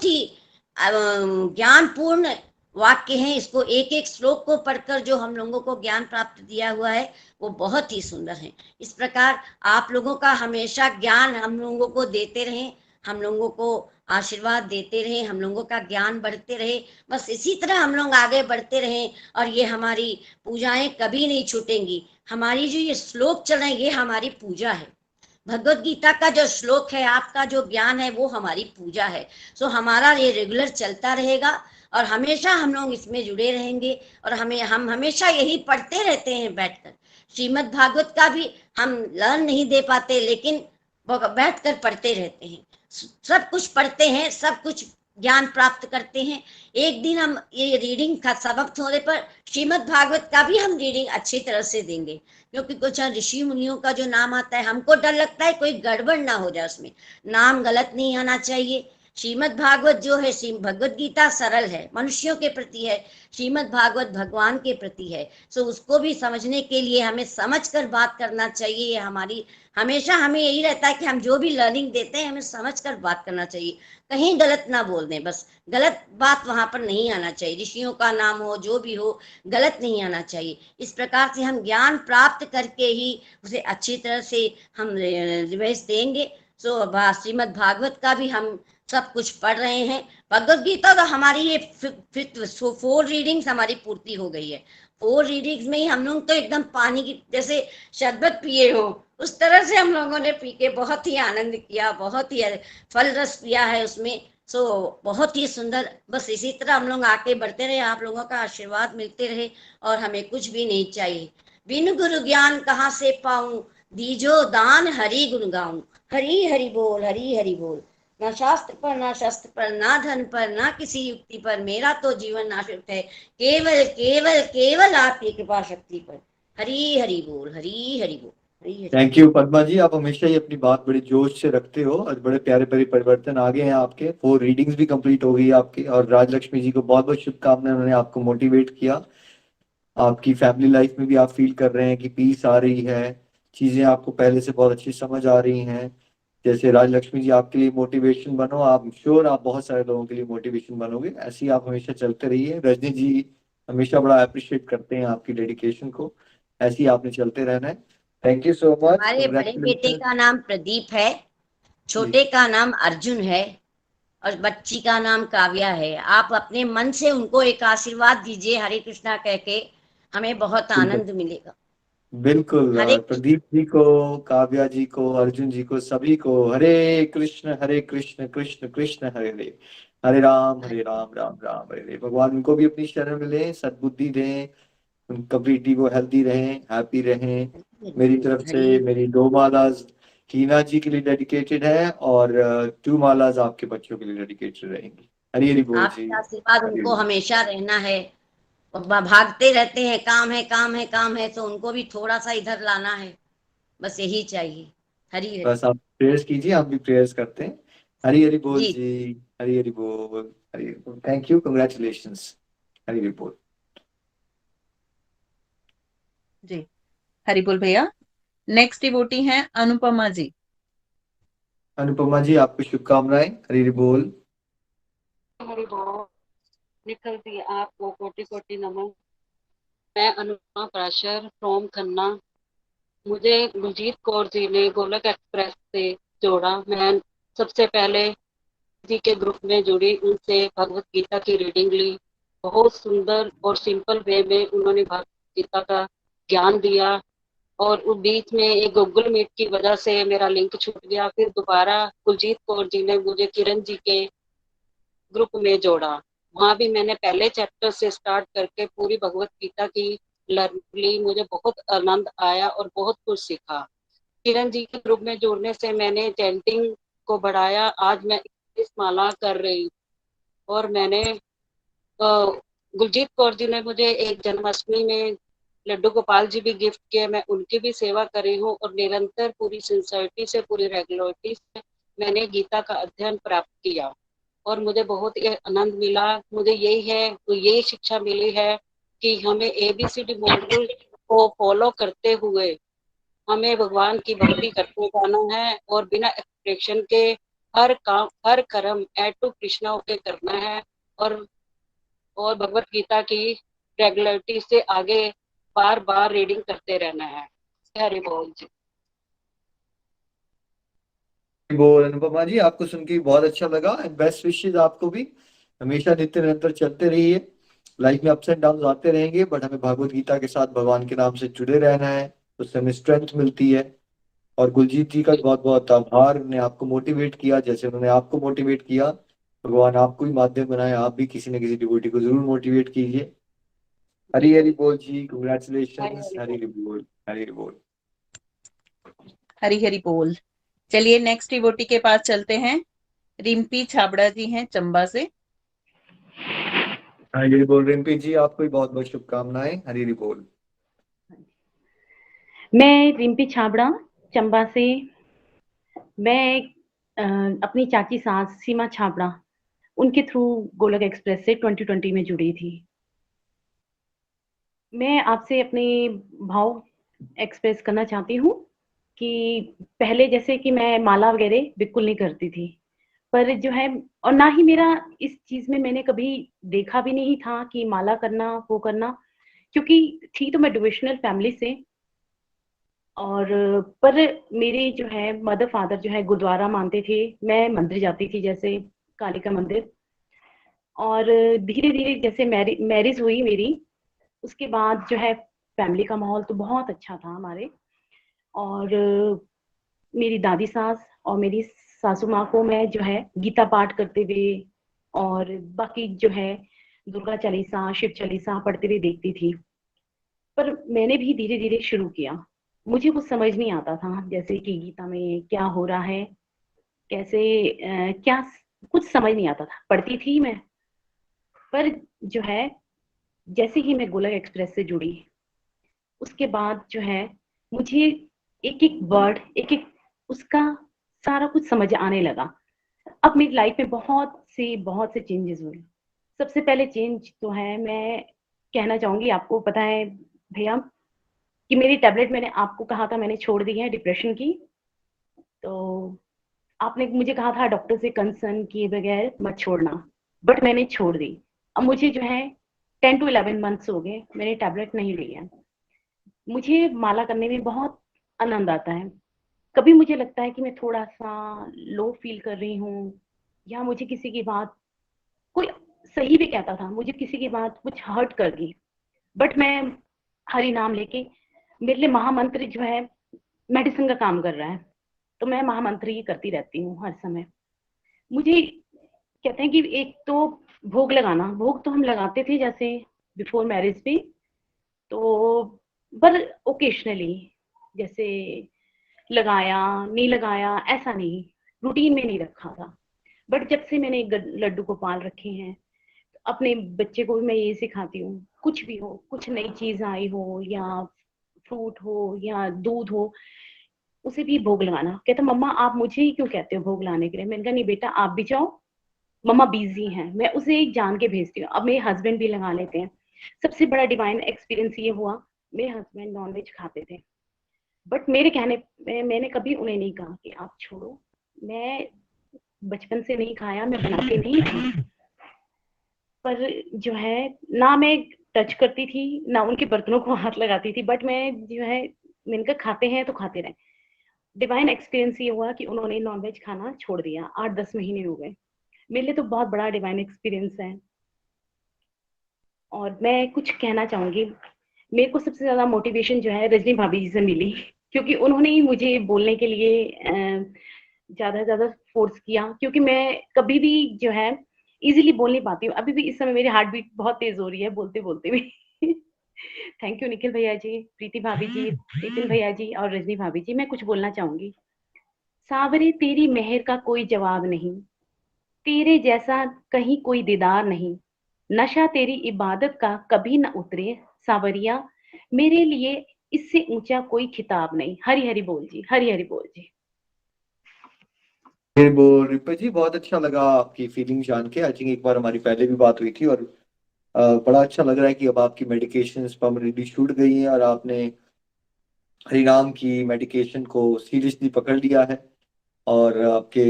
S8: ही ज्ञानपूर्ण वाक्य हैं। इसको एक एक श्लोक को पढ़कर जो हम लोगों को ज्ञान प्राप्त दिया हुआ है वो बहुत ही सुंदर है। इस प्रकार आप लोगों का हमेशा ज्ञान हम लोगों को देते रहें, हम लोगों को आशीर्वाद देते रहे, हम लोगों का ज्ञान बढ़ते रहे। बस इसी तरह हम लोग आगे बढ़ते रहें। और ये हमारी पूजाएं कभी नहीं छूटेंगी। हमारी जो ये श्लोक चल रहे हैं ये हमारी पूजा है। भगवत गीता का जो श्लोक है, आपका जो ज्ञान है वो हमारी पूजा है। सो हमारा ये रेगुलर चलता रहेगा और हमेशा हम लोग इसमें जुड़े रहेंगे। और हम हमेशा यही पढ़ते रहते हैं बैठकर। श्रीमद् भागवत का भी हम लर्न नहीं दे पाते लेकिन बैठकर पढ़ते रहते हैं, सब कुछ पढ़ते हैं, सब कुछ ज्ञान प्राप्त करते हैं। एक दिन हम ये रीडिंग का समाप्त होने पर श्रीमद् भागवत का भी हम रीडिंग अच्छी तरह से देंगे, क्योंकि कुछ ऋषि मुनियों का जो नाम आता है हमको डर लगता है कोई गड़बड़ ना हो जाए, उसमें नाम गलत नहीं आना चाहिए। श्रीमद् भागवत जो है, भगवत गीता सरल है, मनुष्यों के प्रति है, श्रीमद् भागवत भगवान के प्रति है। सो उसको भी समझने के लिए हमें समझकर बात करना चाहिए। ये हमारी हमेशा हमें यही रहता है कि हम जो भी लर्निंग देते हैं हमें समझकर बात करना चाहिए, कहीं गलत ना बोल दें। बस गलत बात वहां पर नहीं आना चाहिए, ऋषियों का नाम हो जो भी हो गलत नहीं आना चाहिए। इस प्रकार से हम ज्ञान प्राप्त करके ही उसे अच्छी तरह से हम रिवाइज देंगे। सो श्रीमद् भागवत का भी हम सब कुछ पढ़ रहे हैं। भगवत गीता तो हमारी ये 4 रीडिंग्स हमारी पूर्ति हो गई है। 4 रीडिंग्स में ही हम लोग तो एकदम पानी की जैसे शरबत पिए हो उस तरह से हम लोगों ने पी के बहुत ही आनंद किया, बहुत ही फल रस पिया है उसमें। सो बहुत ही सुंदर। बस इसी तरह हम लोग आगे बढ़ते रहे, आप लोगों का आशीर्वाद मिलते रहे और हमें कुछ भी नहीं चाहिए। बिन गुरु ज्ञान कहाँ से पाऊं, दीजो दान हरि गुण गाऊं। हरि हरि बोल, हरि हरि बोल। ना शास्त्र पर, ना शस्त्र पर, ना धन पर, ना किसी युक्ति पर, मेरा तो जीवन आश्रित है केवल केवल केवल आपकी कृपा शक्ति पर। हरि हरि बोल, हरि हरि बोल।
S2: थैंक यू पद्मा जी, आप हमेशा ही अपनी बात बड़े जोश से रखते हो और बड़े प्यारे प्यारे परिवर्तन आगे हैं आपके। 4 रीडिंग्स भी कंप्लीट हो गई आपकी और राजलक्ष्मी जी को बहुत बहुत शुभकामनाएं, उन्होंने आपको मोटिवेट किया। आपकी फैमिली लाइफ में भी आप फील कर रहे हैं कि पीस आ रही है, चीजें आपको पहले से बहुत अच्छी समझ आ रही हैं। जैसे राजलक्ष्मी जी आपके लिए मोटिवेशन बनो, आप श्योर आप बहुत सारे लोगों के लिए मोटिवेशन बनोगे। ऐसे ही आप हमेशा चलते रहिए। रजनी जी हमेशा बड़ा अप्रिशिएट करते हैं आपकी डेडिकेशन को, ऐसे ही आपने चलते रहना है। Thank you so much.
S8: हमारे बड़े बेटे का नाम प्रदीप है, छोटे का नाम अर्जुन है और बच्ची का नाम काव्या है। आप अपने मन से उनको एक आशीर्वाद दीजिए हरे कृष्णा कह के, हमें बहुत आनंद मिलेगा।
S2: बिल्कुल। प्रदीप जी को, काव्या जी को, अर्जुन जी को, सभी को हरे कृष्ण कृष्ण कृष्ण हरे हरे, हरे राम राम राम हरे हरे। भगवान उनको भी अपनी शरण मिले, सद्बुद्धि दें, कंप्लीटली वो हेल्दी रहें, हैप्पी रहें। मेरी तरफ से मेरी 2 मालाज हीना जी के लिए डेडिकेटेड है और 2 मालाज आपके बच्चों के लिए डेडिकेटेड रहेंगी। हरी हरी बोल जी।
S8: आपका आशीर्वाद
S2: हरी
S8: उनको
S2: बोल।
S8: हमेशा रहना है। भागते रहते हैं, काम है काम है काम है, तो उनको भी थोड़ा सा इधर लाना है, बस यही चाहिए। हरी हरी।
S2: बस आप प्रेयर्स कीजिए, हम भी प्रेयर्स करते हैं। हरी हरी बोल
S8: जी
S2: जी। हरी हरी बोल। हरी हरी बोल। Thank you, congratulations. Hari Hari बोल।
S1: जी, हरि बोल भैया। नेक्स्ट डिवोटी हैं अनुपमा जी।
S2: अनुपमा जी, आपको शुभकामनाएं। हरी हरी बोल।
S9: हरि बोल। निखिल जी, आपको कोटि कोटि नमन। मैं अनुपमा प्राशर फ्रॉम खन्ना। मुझे गुरजीत कौर जी ने गोलक एक्सप्रेस से जोड़ा। मैं सबसे पहले जी के ग्रुप में जुड़ी, उनसे भगवत गीता की रीडिंग ली। बहुत सुंदर और सिंपल वे में उन्होंने भगवत गीता का ज्ञान दिया। और उस बीच में एक गूगल मीट की वजह से मेरा लिंक छूट गया। फिर दोबारा गुरजीत कौर जी ने मुझे किरण जी के ग्रुप में जोड़ा। वहां भी मैंने पहले चैप्टर से स्टार्ट करके पूरी भगवत गीता की लर्न ली। मुझे बहुत आनंद आया और बहुत कुछ सीखा। किरण जी के ग्रुप में जुड़ने से मैंने चैंटिंग को बढ़ाया। आज मैं इस माला कर रही। और मैंने गुरजीत कौर जी ने मुझे एक जन्माष्टमी में लड्डू गोपाल जी भी गिफ्ट किए। मैं उनकी भी सेवा करी हूँ और निरंतर पूरी सिंसियरिटी से, पूरी रेगुलरिटी से मैंने गीता का अध्ययन प्राप्त किया और मुझे बहुत आनंद मिला। मुझे यही शिक्षा मिली है कि हमें ABCD मॉडल को फॉलो करते हुए हमें भगवान की भक्ति करते जाना है और बिना एक्सपेक्टेशन के हर काम, हर कर्म ऐड टू कृष्णा होके करना है। और भगवत गीता की रेगुलरिटी से आगे बार बार रीडिंग करते रहना है। हरि बोल जी।
S2: हरी बोल। अनुपमा जी, आपको सुन के बहुत अच्छा लगा। बेस्ट विशेस आपको भी। हमेशा नित्य निरंतर चलते रहिए। लाइफ में अप्स एंड डाउन आते रहेंगे, बट हमें भगवत गीता के साथ भगवान के नाम से जुड़े रहना है। उससे हमें स्ट्रेंथ मिलती है। और गुलजीत जी का बहुत बहुत आभार, उन्होंने आपको मोटिवेट किया जैसे उन्होंने आपको मोटिवेट किया। भगवान आपको ही माध्यम बनाए, आप भी किसी न किसी डिवोटी को जरूर मोटिवेट कीजिए। हरी हरी बोल जी।
S9: हरि
S2: कंग्रेचुलेशंस।
S9: हरि
S2: हरी
S9: बोल।
S2: हरी बोल। हरी हरी बोल।
S1: हरि हरि बोल। चलिए नेक्स्ट डिवोटी के पास चलते हैं। रिम्पी छाबड़ा जी हैं चंबा से।
S2: हरी हरी बोल। रिम्पी जी, आपको भी बहुत बहुत शुभकामनाएं। हरी हरी बोल।
S10: मैं रिम्पी छाबड़ा चंबा से। मैं अपनी चाची सास सीमा छाबड़ा, उनके थ्रू गोलक एक्सप्रेस से 2020 में जुड़ी थी। मैं आपसे अपने भाव एक्सप्रेस करना चाहती हूँ कि पहले जैसे कि मैं माला वगैरह बिल्कुल नहीं करती थी, पर जो है, और ना ही मेरा इस चीज में मैंने कभी देखा भी नहीं था कि माला करना वो करना, क्योंकि थी तो मैं डिवोशनल फैमिली से। और पर मेरे जो है मदर फादर जो है गुरुद्वारा मानते थे, मैं मंदिर जाती थी जैसे कालिका मंदिर। और धीरे धीरे जैसे मैरिज हुई मेरी, उसके बाद जो है फैमिली का माहौल तो बहुत अच्छा था हमारे। और मेरी दादी सास और मेरी सासू माँ को मैं जो है गीता पाठ करते हुए और बाकी जो है दुर्गा चालीसा शिव चालीसा पढ़ते हुए देखती थी। पर मैंने भी धीरे धीरे शुरू किया। मुझे कुछ समझ नहीं आता था जैसे कि गीता में क्या हो रहा है, कैसे क्या, कुछ समझ नहीं आता था। पढ़ती थी मैं, पर जो है जैसे ही मैं गोलक एक्सप्रेस से जुड़ी, उसके बाद जो है मुझे एक एक वर्ड, एक एक उसका सारा कुछ समझ आने लगा। अब मेरी लाइफ में बहुत से चेंजेस हुए। सबसे पहले चेंज तो है, मैं कहना चाहूंगी, आपको पता है भैया कि मेरी टैबलेट मैंने आपको कहा था मैंने छोड़ दी है डिप्रेशन की। तो आपने मुझे कहा था डॉक्टर से कंसर्न किए बगैर मत छोड़ना, बट मैंने छोड़ दी। अब मुझे जो है 10 to 11 मंथ्स हो गए मैंने टैबलेट नहीं ली है। मुझे माला करने में बहुत आनंद आता है। कभी मुझे लगता है कि मैं थोड़ा सा लो फील कर रही हूँ, या मुझे किसी की बात, कोई सही भी कहता था, मुझे किसी की बात कुछ हर्ट कर गई, बट मैं हरि नाम लेके, मेरे लिए महामंत्र जो है मेडिसिन का काम कर रहा है, तो मैं महामंत्र ही करती रहती हूँ हर समय। मुझे कहते हैं कि एक तो भोग लगाना, भोग तो हम लगाते थे जैसे बिफोर मैरिज भी, तो पर ओकेशनली जैसे लगाया नहीं लगाया ऐसा नहीं, रूटीन में नहीं रखा था। बट जब से मैंने लड्डू गोपाल रखे हैं, अपने बच्चे को भी मैं ये सिखाती हूँ, कुछ भी हो, कुछ नई चीज आई हो या फ्रूट हो या दूध हो, उसे भी भोग लगाना। कहता मम्मा आप मुझे ही क्यों कहते हो भोग लाने के लिए? मैंने कहा नहीं बेटा आप भी जाओ, मम्मा बिजी हैं। मैं उसे एक जान के भेजती हूँ। अब मेरे हस्बैंड भी लगा लेते हैं। सबसे बड़ा डिवाइन एक्सपीरियंस ये हुआ, मेरे हस्बैंड नॉनवेज खाते थे, बट मेरे कहने मैंने कभी उन्हें नहीं कहा कि आप छोड़ो, मैं बचपन से नहीं खाया, मैं बनाती नहीं थी, पर जो है ना मैं टच करती थी ना उनके बर्तनों को हाथ लगाती थी, बट मैं जो है मैंने कहा खाते हैं तो खाते रहे। डिवाइन एक्सपीरियंस ये हुआ कि उन्होंने नॉनवेज खाना छोड़ दिया, 8-10 महीने हो गए। मेरे लिए तो बहुत बड़ा डिवाइन एक्सपीरियंस है। और मैं कुछ कहना चाहूंगी, मेरे को सबसे ज्यादा मोटिवेशन जो है रजनी भाभी जी से मिली, क्योंकि उन्होंने ही मुझे बोलने के लिए ज्यादा से ज्यादा फोर्स किया, क्योंकि मैं कभी भी जो है इजीली बोल नहीं पाती हूँ। अभी भी इस समय मेरी हार्ट बीट बहुत तेज हो रही है बोलते बोलते भी। थैंक यू निखिल भैया जी, प्रीति भाभी जी, नितिन भैया जी और रजनी भाभी जी। मैं कुछ बोलना चाहूंगी। सावरे तेरी मेहर का कोई जवाब नहीं, तेरे जैसा कहीं कोई दीदार नहीं, नशा तेरी इबादत का कभी न उतरे सावरिया, मेरे लिए इससे ऊंचा कोई खिताब नहीं। हरी हरी बोल जी, हरी हरी बोल जी।
S2: हरी बोल रिपा जी, बहुत अच्छा लगा आपकी फीलिंग जान के। आई थिंक एक बार हमारी पहले भी बात हुई थी और बड़ा अच्छा लग रहा है कि अब आपकी मेडिकेशन परमानेंटली छूट गई हैं और आपने हरिनाम की मेडिकेशन को सीरियसली पकड़ लिया है। और आपके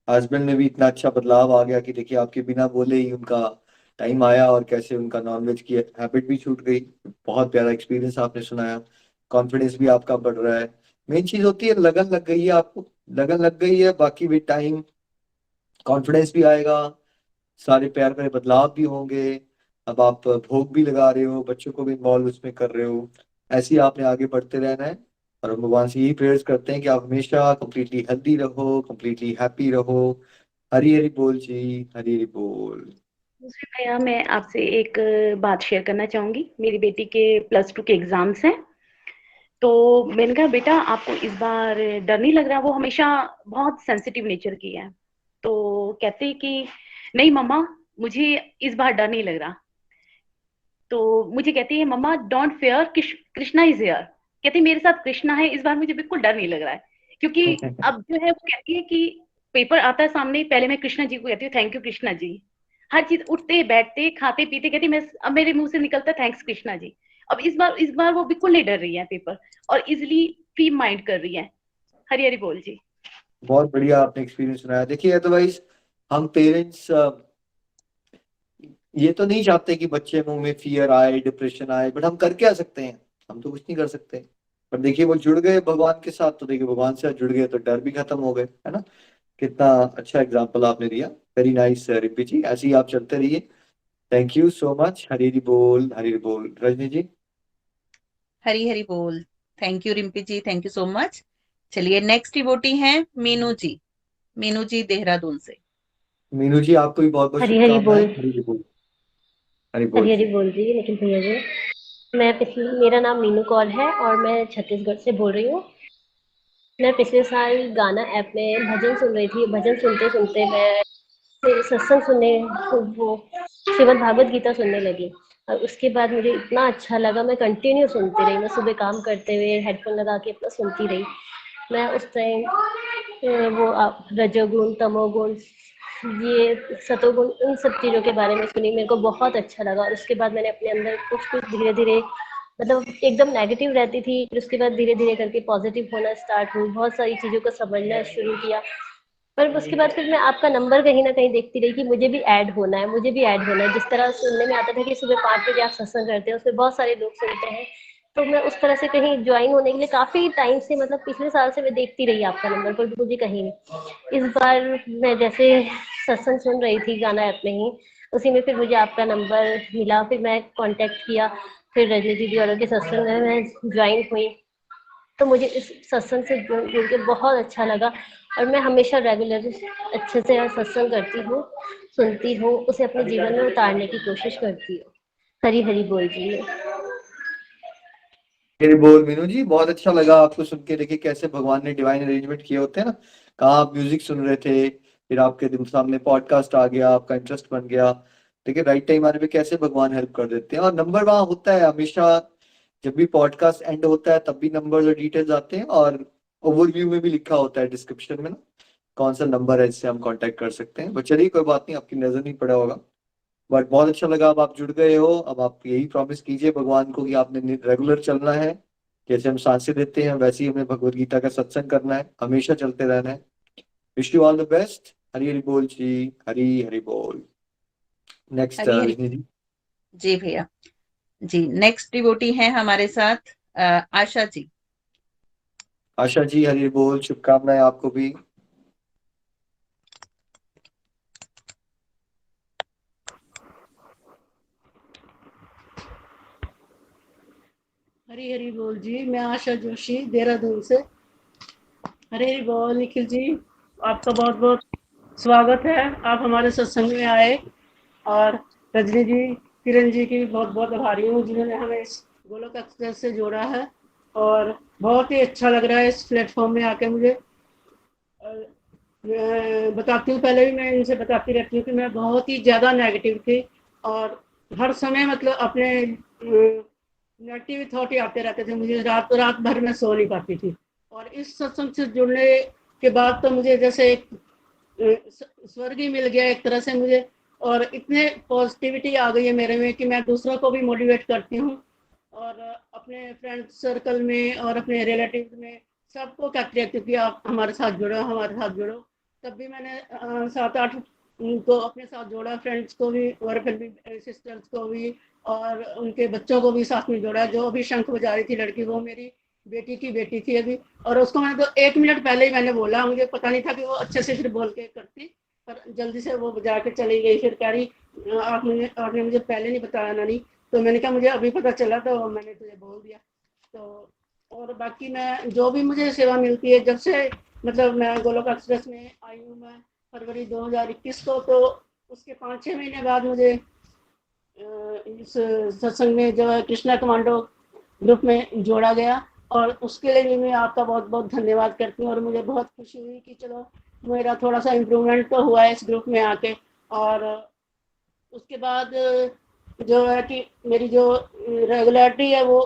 S2: हस्बैंड में भी इतना अच्छा बदलाव आ गया कि देखिए आपके बिना बोले ही उनका टाइम आया और कैसे उनका नॉनवेज की हैबिट भी छूट गई। बहुत प्यारा एक्सपीरियंस आपने सुनाया। कॉन्फिडेंस भी आपका बढ़ रहा है। मेन चीज होती है लगन लग गई है आपको, लगन लग गई है, बाकी भी टाइम कॉन्फिडेंस भी आएगा, सारे प्यार भरे बदलाव भी होंगे। अब आप भोग भी लगा रहे हो, बच्चों को भी इन्वॉल्व उसमें कर रहे हो। ऐसे ही आपने आगे बढ़ते रहना है और हम भगवान से यही प्रेयर्स करते हैं कि आप हमेशा कंप्लीटली हेल्दी रहो, कंप्लीटली हैप्पी रहो। हरी हरी बोल जी, हरी हरी बोल।
S10: दूसरे भैया मैं आपसे एक बात शेयर करना चाहूंगी। मेरी बेटी के +2 के एग्जाम्स हैं, तो मैंने कहा बेटा आपको इस बार डर नहीं लग रहा? वो हमेशा बहुत सेंसिटिव नेचर की है, तो कहते कि नहीं मम्मा मुझे इस बार डर नहीं लग रहा। तो मुझे कहती है mumma don't fear, Krishna is here. कहती मेरे साथ कृष्णा है, इस बार मुझे बिल्कुल डर नहीं लग रहा है। क्योंकि अब जो है वो कहती है कि पेपर आता है सामने, पहले मैं कृष्णा जी को कहती हूँ थैंक यू कृष्णा जी। हर चीज उठते बैठते खाते पीते कहती मैं, अब मेरे मुंह से निकलता थैंक्स कृष्णा जी। अब इस बार वो बिल्कुल नहीं डर रही है पेपर और इजिली फ्री माइंड कर रही है। हरी हरी बोल जी।
S2: बहुत बढ़िया आपने एक्सपीरियंस सुनाया। देखिए अदरवाइज हम पेरेंट्स ये तो नहीं चाहते कि बच्चे मुंह में फियर आए, डिप्रेशन आए, बट हम कर क्या सकते हैं? हम तो कुछ नहीं कर सकते। पर देखिए वो जुड़ गए भगवान के साथ, तो देखिए भगवान से जुड़ गए तो डर भी खत्म हो गए, है ना? कितना अच्छा एग्जाम्पल आपने दिया। वेरी नाइस रिपी जी, ऐसे ही आप चलते रहिए। Thank you so much. Hari Hari बोल, हरी हरी बोल। रजनी जी।
S1: हरी हरी बोल। Thank you Rimpi ji, thank you so much. चलिए नेक्स्ट डिवोटी हैं मीनू जी। मीनू जी देहरादून से।
S2: मीनू जी आपको भी बहुत बहुत
S5: हरी हरी
S2: शुभकामनाएं।
S5: बोल।
S2: हरी हरी बोल, हरी बोल
S5: हरी हरी
S2: जी।
S5: बोल जी निखिल भैया जी। मेरा नाम मीनू कौर है और मैं छत्तीसगढ़ से बोल रही हूँ। मैं पिछले साल गाना ऐप में भजन सुन रही थी। भजन सुनते सुनते मैं फिर सत्संग सुनने, वो श्रीमद् भागवत गीता सुनने लगी और उसके बाद मुझे इतना अच्छा लगा, मैं कंटिन्यू सुनती रही। मैं सुबह काम करते हुए हेडफोन लगा के अपना सुनती रही। मैं उस टाइम वो रजोगुण तमोगुण ये सतोगुण इन सब चीज़ों के बारे में सुनी, मेरे को बहुत अच्छा लगा। और उसके बाद मैंने अपने अंदर कुछ कुछ धीरे धीरे, मतलब एकदम नेगेटिव रहती थी, फिर उसके बाद धीरे धीरे करके पॉजिटिव होना स्टार्ट हुई। बहुत सारी चीज़ों को समझना शुरू किया। पर उसके बाद फिर मैं आपका नंबर कहीं ना कहीं देखती रही कि मुझे भी ऐड होना है, मुझे भी ऐड होना है। जिस तरह सुनने में आता था कि सुबह 5 बजे आप सत्संग करते हैं, उसमें बहुत सारे लोग सुनते हैं, तो मैं उस तरह से कहीं ज्वाइन होने के लिए काफी टाइम से, मतलब पिछले साल से मैं देखती रही आपका नंबर, पर मुझे कहीं नहीं। इस बार मैं जैसे सत्संग सुन रही थी गाना ऐप में ही, उसी में फिर मुझे आपका नंबर मिला, फिर मैं कांटेक्ट किया। फिर रजनी दीदी वालों के सत्संग में मैं ज्वाइन हुई, तो मुझे इस सत्संग से जुड़ के बहुत अच्छा लगा। और मैं हमेशा रेगुलर अच्छे से सत्संग करती हूँ, सुनती हूँ, उसे अपने जीवन में उतारने की कोशिश करती हूँ। हरी हरी बोल जी।
S2: हरी बोल मीनू जी, बहुत अच्छा लगा आपको सुन के। देखिए कैसे भगवान ने डिवाइन अरेंजमेंट किए होते हैं ना। कहाँ आप म्यूजिक सुन रहे थे, फिर आपके सामने पॉडकास्ट आ गया, आपका इंटरेस्ट बन गया, ठीक है। राइट टाइम आने पे कैसे भगवान हेल्प कर देते हैं। और नंबर वहां होता है हमेशा, जब भी पॉडकास्ट एंड होता है तब भी नंबर और डिटेल्स आते हैं, और ओवरव्यू में भी लिखा होता है डिस्क्रिप्शन में ना कौन सा नंबर है जिससे हम कांटेक्ट कर सकते हैं। बट चलिए कोई बात नहीं, आपकी नजर नहीं पड़ा होगा। बट बहुत अच्छा लगा, अब आप जुड़ गए हो। अब आप यही प्रॉमिस कीजिए भगवान को कि आपने रेगुलर चलना है, जैसे हम सांसें देते हैं वैसे ही हमें भगवत गीता का सत्संग करना है, हमेशा चलते रहना है। Wish you all the best. Hari Hari बोल जी, हरी हरी बोल। नेक्स्ट
S1: हरी हरी।
S2: रजनी जी।
S1: जी भैया जी, नेक्स्ट डिवोटी है हमारे साथ आशा जी।
S2: आशा जी हरी हरी बोल, शुभकामनाएं आपको भी।
S11: हरी हरी बोल जी। मैं आशा जोशी देहरादून से। हरी हरी बोल निखिल जी, आपका बहुत बहुत स्वागत है, आप हमारे सत्संग में आए। और रजनी जी, किरण जी की बहुत बहुत आभारी हूँ जिन्होंने हमें इस गोलोक एक्सप्रेस से जोड़ा है। और बहुत ही अच्छा लग रहा है इस प्लेटफॉर्म में आके मुझे। मैं बताती हूँ, पहले भी मैं इनसे बताती रहती हूँ कि मैं बहुत ही ज़्यादा नेगेटिव थी, और हर समय मतलब अपने नेगेटिव थॉट ही आते रहते थे मुझे, रात रात भर में सो नहीं पाती थी। और इस सत्संग से जुड़ने के बाद तो मुझे जैसे एक स्वर्ग ही मिल गया एक तरह से मुझे। और इतने पॉजिटिविटी आ गई है मेरे में कि मैं दूसरों को भी मोटिवेट करती हूँ, और अपने फ्रेंड सर्कल में और अपने रिलेटिव में सबको कहती रहती हूँ कि आप हमारे साथ जुड़ो, हमारे साथ जुड़ो। तब भी मैंने 7-8 को अपने साथ जोड़ा, फ्रेंड्स को भी और फिर भी सिस्टर्स को भी, और उनके बच्चों को भी साथ में जोड़ा। जो अभी शंख बजा रही थी लड़की, वो मेरी बेटी की बेटी थी अभी, और उसको मैंने तो 1 मिनट पहले ही मैंने बोला, मुझे पता नहीं था कि वो अच्छे से फिर बोल के करती, पर जल्दी से वो बजा के चली गई। फिर कह रही आपने मुझे पहले नहीं बताया नानी। तो मैंने कहा मुझे अभी पता चला तो मैंने तुझे बोल दिया। तो और बाकी मैं जो भी मुझे सेवा मिलती है, जब से मतलब मैं गोलोक एक्सप्रेस में आई हूँ, मैं फरवरी 2021 को, तो उसके 5-6 महीने बाद मुझे इस सत्संग में जो है कृष्णा कमांडो ग्रुप में जोड़ा गया। और उसके लिए भी मैं आपका बहुत बहुत धन्यवाद करती हूँ। और मुझे बहुत खुशी हुई कि चलो मेरा थोड़ा सा इम्प्रूवमेंट तो हुआ है इस ग्रुप में आके। और उसके बाद जो है कि मेरी जो रेगुलरिटी है वो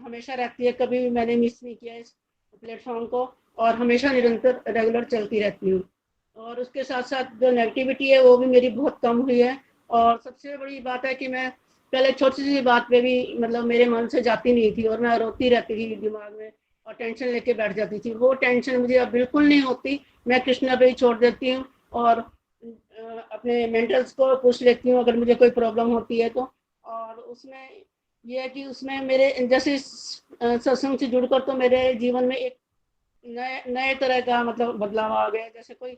S11: हमेशा रहती है, कभी भी मैंने मिस नहीं किया इस प्लेटफॉर्म को, और हमेशा निरंतर रेगुलर चलती रहती हूँ। और उसके साथ साथ जो नेगेटिविटी है वो भी मेरी बहुत कम हुई है। और सबसे बड़ी बात है कि मैं पहले छोटी सी बात पे भी मतलब मेरे मन से जाती नहीं थी, और मैं रोती रहती थी दिमाग में, और टेंशन लेके बैठ जाती थी। वो टेंशन मुझे अब बिल्कुल नहीं होती, मैं कृष्णा पे ही छोड़ देती हूँ। और अपने मेंटर्स को पूछ लेती हूँ अगर मुझे कोई प्रॉब्लम होती है तो। और उसमें ये है कि उसमें मेरे जैसे सत्संग से जुड़कर तो मेरे जीवन में एक नए नए तरह का मतलब बदलाव आ गया। जैसे कोई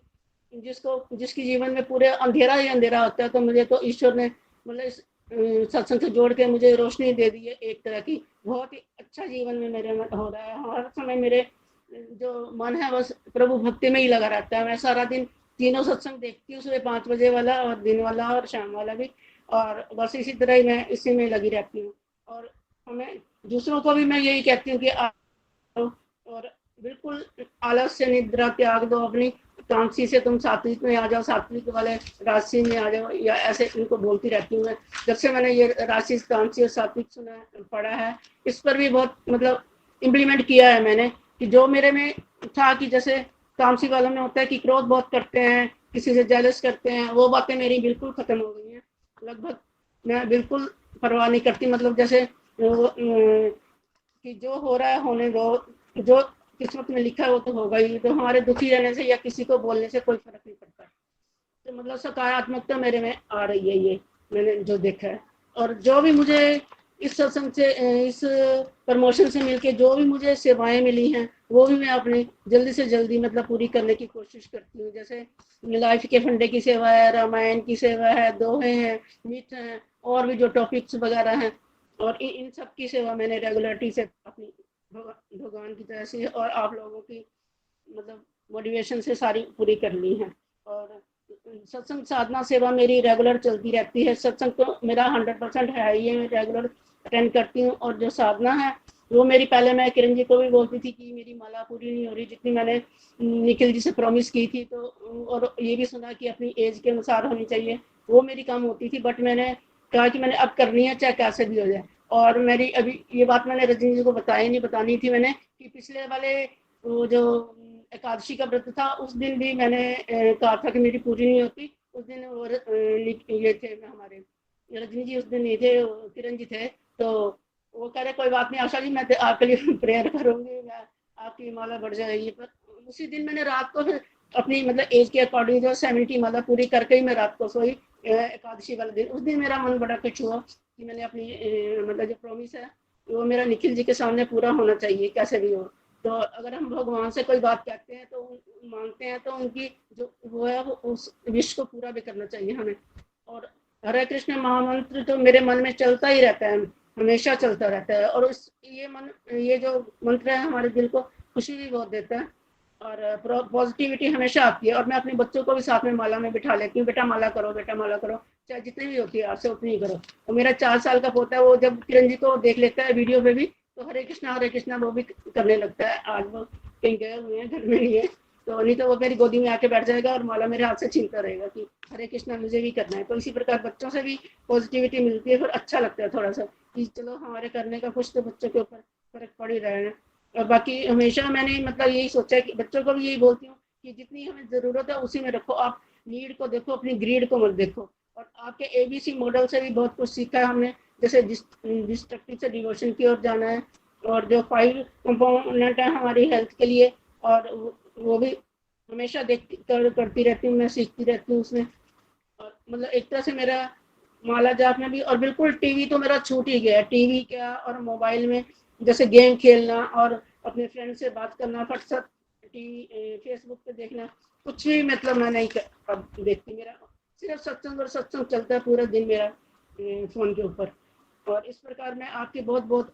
S11: जिसकी जीवन में पूरे अंधेरा ही अंधेरा होता है, तो मुझे तो ईश्वर ने मतलब इस सत्संग से जोड़ के मुझे रोशनी दे दी है एक तरह की। बहुत ही अच्छा जीवन में मेरे में हो रहा है। हर समय मेरे जो मन है बस प्रभु भक्ति में ही लगा रहता है। मैं सारा दिन तीनों सत्संग देखती हूँ, सुबह 5 बजे वाला और दिन वाला और शाम वाला भी, और बस इसी तरह ही मैं इसी में लगी रहती हूँ। और हमें दूसरों को भी मैं यही कहती हूँ कि और बिल्कुल आलस से निद्रा त्याग दो अपनी, तामसी से तुम सात्विक में आ जाओ, सात्विक वाले राशि में आ जाओ, या ऐसे इनको बोलती रहती हूँ मैं। जब से मैंने ये राशि तामसी और सात्विक सुना पढ़ा है, इस पर भी बहुत मतलब इम्प्लीमेंट किया है मैंने, कि जो मेरे में था कि जैसे तामसी वालों में होता है कि क्रोध बहुत करते हैं, किसी से जेलस करते हैं, वो बातें मेरी बिल्कुल खत्म हो गई हैं। लगभग मैं बिल्कुल परवाह नहीं करती, मतलब जैसे कि जो हो रहा है होने दो, जो किस्मत में लिखा है वो तो होगा ही। तो हमारे दुखी रहने से या किसी को बोलने से कोई फर्क नहीं पड़ता। तो मतलब सकारात्मकता मेरे में आ रही है, ये मैंने जो देखा है। और जो भी मुझे इस सत्संग से इस प्रमोशन से मिलके जो भी मुझे सेवाएं मिली हैं, वो भी मैं अपनी जल्दी से जल्दी मतलब पूरी करने की कोशिश करती हूँ। जैसे लाइफ के फंडे की सेवा है, रामायण की सेवा है, दोहे हैं, मिथ हैं, और भी जो टॉपिक्स वगैरह हैं, और इन सब की सेवा मैंने रेगुलरिटी से अपनी भगवान की तरह से और आप लोगों की मतलब मोटिवेशन से सारी पूरी कर ली है। और सत्संग साधना सेवा मेरी रेगुलर चलती रहती है। सत्संग तो मेरा 100% है ही, मैं रेगुलर अटेंड करती हूँ। और जो साधना है वो मेरी पहले मैं किरण जी को भी बोलती थी कि मेरी माला पूरी नहीं हो रही जितनी मैंने निखिल जी से प्रॉमिस की थी, तो और ये भी सुना कि अपनी एज के अनुसार होनी चाहिए, वो मेरी कम होती थी। बट मैंने कहा कि मैंने अब करनी है चाहे कैसे भी हो जाए। और मेरी अभी ये बात मैंने रजनी जी को बताई नहीं, बतानी थी मैंने कि पिछले वाले वो जो एकादशी का व्रत था उस दिन भी मैंने कहा था कि मेरी पूरी नहीं होती। उस दिन ये थे हमारे रजनी जी, उस दिन नहीं थे, किरण जी थे। तो वो कह रहे कोई बात नहीं आशा जी, मैं आपके लिए प्रेयर करूंगी, मैं आपकी माला बढ़ जाएगी। पर उसी दिन मैंने रात को फिर अपनी मतलब एज के अकॉर्डिंग जो 70 माला पूरी करके ही मैं रात को सोई एकादशी वाले दिन। उस दिन मेरा मन बड़ा खुश हुआ कि मैंने अपनी मतलब जो प्रॉमिस है वो मेरा निखिल जी के सामने पूरा होना चाहिए कैसे भी हो। तो अगर हम भगवान से कोई बात कहते हैं तो मांगते हैं तो उनकी जो वो है वो उस विश को पूरा भी करना चाहिए हमें। और हरे कृष्ण महामंत्र तो मेरे मन में चलता ही रहता है, हमेशा चलता रहता है। और ये जो मंत्र है हमारे दिल को खुशी भी बहुत देता है और पॉजिटिविटी हमेशा आती है। और मैं अपने बच्चों को भी साथ में माला में बिठा लेती हूँ, बेटा माला करो, बेटा माला करो, चाहे जितनी भी होती है आपसे उतनी ही करो। और मेरा 4 साल का पोता है, वो जब किरण जी को देख लेता है वीडियो पे भी तो हरे कृष्णा वो भी करने लगता है। आज वो कहीं गए हुए हैं, घर में नहीं है, तो नहीं तो वो मेरी गोदी में आके बैठ जाएगा और माला मेरे हाथ से छीनता रहेगा कि हरे कृष्णा मुझे भी करना है। तो इसी प्रकार बच्चों से भी पॉजिटिविटी मिलती है, फिर अच्छा लगता है थोड़ा सा कि चलो हमारे करने का कुछ तो बच्चों के ऊपर फर्क पड़ ही रहा है। और बाकी हमेशा मैंने मतलब यही सोचा है कि बच्चों को भी यही बोलती हूँ कि जितनी हमें ज़रूरत है उसी में रखो, आप नीड को देखो, अपनी ग्रीड को मत देखो। और आपके ABC मॉडल से भी बहुत कुछ सीखा है हमने, जैसे डिस्ट्रक्टिव से डिवोशन की ओर जाना है और जो 5 कंपोनेंट है हमारी हेल्थ के लिए, और वो भी हमेशा करती रहती हूँ, मैं सीखती रहती हूँ उसमें। और मतलब एक तरह से मेरा माला जाप में भी, और बिल्कुल टीवी तो मेरा छूट ही गया है। टीवी क्या और मोबाइल में जैसे गेम खेलना और अपने फ्रेंड से बात करना, फटसट टीवी फेसबुक पे देखना, कुछ भी मतलब मैं नहीं अब देखती। मेरा सिर्फ सत्संग और सत्संग चलता है पूरा दिन मेरा फोन के ऊपर। और इस प्रकार मैं आपके बहुत बहुत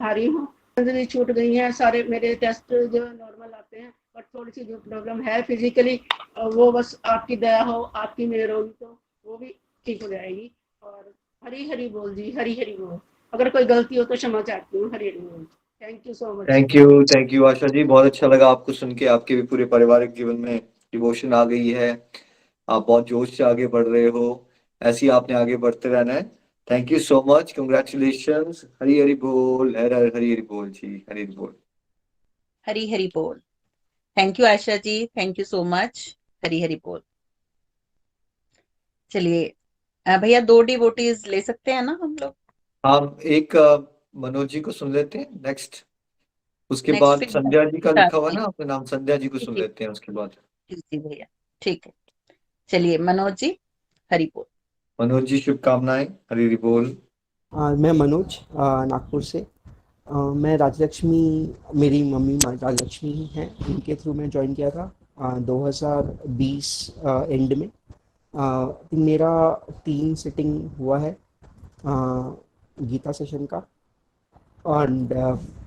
S11: आभारी हूँ। छूट गई हैं, सारे मेरे टेस्ट जो नॉर्मल आते हैं, बट थोड़ी सी जो प्रॉब्लम है फिजिकली वो बस आपकी दया हो, आपकी मेहर होगी तो वो भी ठीक हो जाएगी। और हरी हरी बोल जी, हरी हरी बोल। अगर कोई गलती हो तो क्षमा चाहती हूँ। हरी हरी बोल। Thank you so much.
S2: Thank you Asha ji, बहुत अच्छा लगा आपको सुन के। आपके भी पूरे पारिवारिक जीवन में डिवोशन आ गई है, आप बहुत जोश से आगे बढ़ रहे हो, ऐसे ही आपने आगे बढ़ते रहना है। Thank you so much, congratulations. Hari Hari बोल, हर हर हरी हरी बोल जी, हरी हरी बोल,
S1: हरी हरी बोल। Thank you Asha ji, thank you so much. Hari Hari बोल। चलिए भैया 2 डिवोटीज ले सकते हैं ना हम लोग?
S2: हम एक मनोज जी को सुन लेते हैं नेक्स्ट, उसके
S1: नेक्स्ट
S2: बाद
S1: फिर
S2: संध्या जी का लिखा हुआ
S1: जी
S2: ना अपने नाम, संध्या जी को सुन
S1: जी
S2: लेते हैं उसके बाद।
S1: जी भैया, ठीक है। चलिए मनोज जी, हरी बोल।
S2: मनोज जी शुभकामनाएं, हरी हरी बोल।
S12: मैं मनोज नागपुर से। मैं राजलक्ष्मी, मेरी मम्मी राजलक्ष्मी ही हैं, उनके थ्रू मैं ज्वाइन किया था 2020 एंड में। मेरा 3 सिटिंग हुआ है गीता सेशन का, और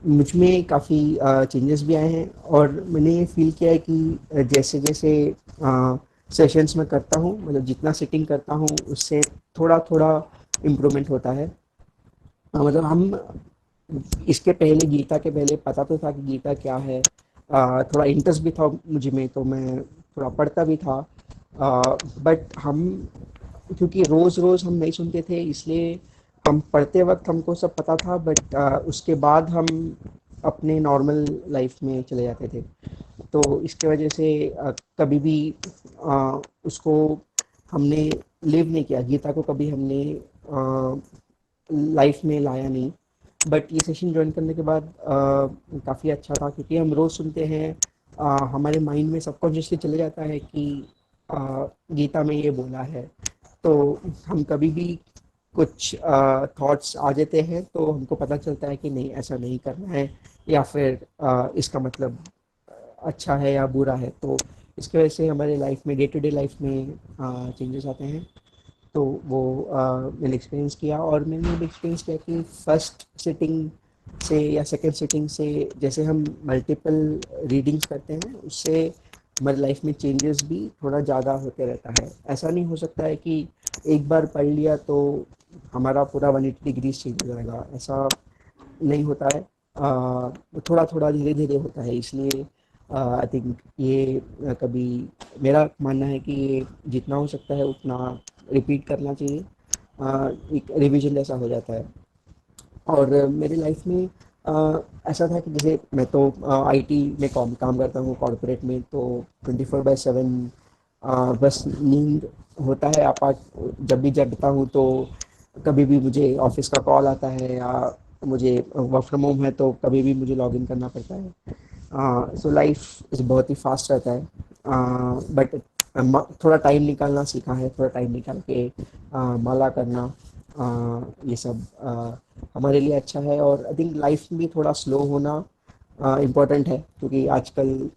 S12: मुझ में काफ़ी चेंजेस भी आए हैं। और मैंने ये फील किया है कि जैसे जैसे सेशंस में करता हूँ, मतलब जितना सिटिंग करता हूँ उससे थोड़ा थोड़ा इम्प्रूवमेंट होता है। मतलब हम इसके पहले, गीता के पहले पता तो था कि गीता क्या है, थोड़ा इंटरेस्ट भी था मुझे में, तो मैं थोड़ा पढ़ता भी था। बट हम क्योंकि रोज़ रोज़ हम नहीं सुनते थे, इसलिए हम पढ़ते वक्त हमको सब पता था, बट उसके बाद हम अपने नॉर्मल लाइफ में चले जाते थे। तो इसके वजह से कभी भी उसको हमने लिव नहीं किया, गीता को कभी हमने लाइफ में लाया नहीं। बट ये सेशन ज्वाइन करने के बाद काफ़ी अच्छा था, क्योंकि हम रोज़ सुनते हैं, हमारे माइंड में सबकॉन्शियसली चले जाता है कि गीता में ये बोला है। तो हम कभी भी कुछ थॉट्स आ जाते हैं तो हमको पता चलता है कि नहीं, ऐसा नहीं करना है, या फिर इसका मतलब अच्छा है या बुरा है। तो इसकी वजह से हमारे लाइफ में, डे टू डे लाइफ में चेंजेस आते हैं। तो वो मैंने एक्सपीरियंस किया, और मैंने भी एक्सपीरियंस किया कि फर्स्ट सिटिंग से या सेकंड सिटिंग से जैसे हम मल्टीपल रीडिंग्स करते हैं, उससे हमारी लाइफ में चेंजेस भी थोड़ा ज़्यादा होते रहता है। ऐसा नहीं हो सकता है कि एक बार पढ़ लिया तो हमारा पूरा 180 डिग्रीज चेंज हो जाएगा, ऐसा नहीं होता है। थोड़ा थोड़ा धीरे धीरे होता है, इसलिए आई थिंक ये कभी मेरा मानना है कि ये जितना हो सकता है उतना रिपीट करना चाहिए। एक रिवीजन जैसा हो जाता है। और मेरी लाइफ में ऐसा था कि जैसे मैं तो आईटी में काम करता हूँ कॉर्पोरेट में, तो 24/7 बस नींद होता है आपात। जब भी जगता हूँ तो कभी भी मुझे ऑफिस का कॉल आता है, या मुझे वर्क फ्रॉम होम है तो कभी भी मुझे लॉग इन करना पड़ता है। सो लाइफ इज़ बहुत ही फास्ट रहता है। बट थोड़ा टाइम निकालना सीखा है, थोड़ा टाइम निकाल के माला करना, ये सब हमारे लिए अच्छा है। और आई थिंक लाइफ में थोड़ा स्लो होना इम्पोर्टेंट है, क्योंकि आजकल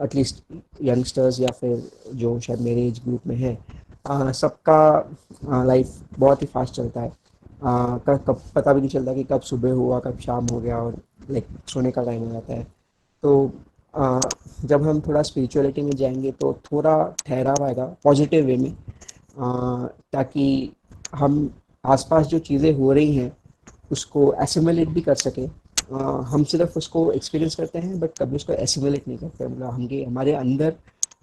S12: एटलीस्ट यंगस्टर्स या फिर जो शायद मेरे एज ग्रुप में है, सबका लाइफ बहुत ही फास्ट चलता है। कब पता भी नहीं चलता कि कब सुबह हुआ कब शाम हो गया, और लाइक सोने का टाइम हो जाता है। तो अ, जब हम थोड़ा स्पिरिचुअलिटी में जाएंगे तो थोड़ा ठहराव आएगा पॉजिटिव वे में, ताकि हम आसपास जो चीज़ें हो रही हैं उसको एसिमुलेट भी कर सकें। हम सिर्फ उसको एक्सपीरियंस करते हैं, बट कभी उसको एसिमुलेट नहीं करते, मतलब हम हमारे अंदर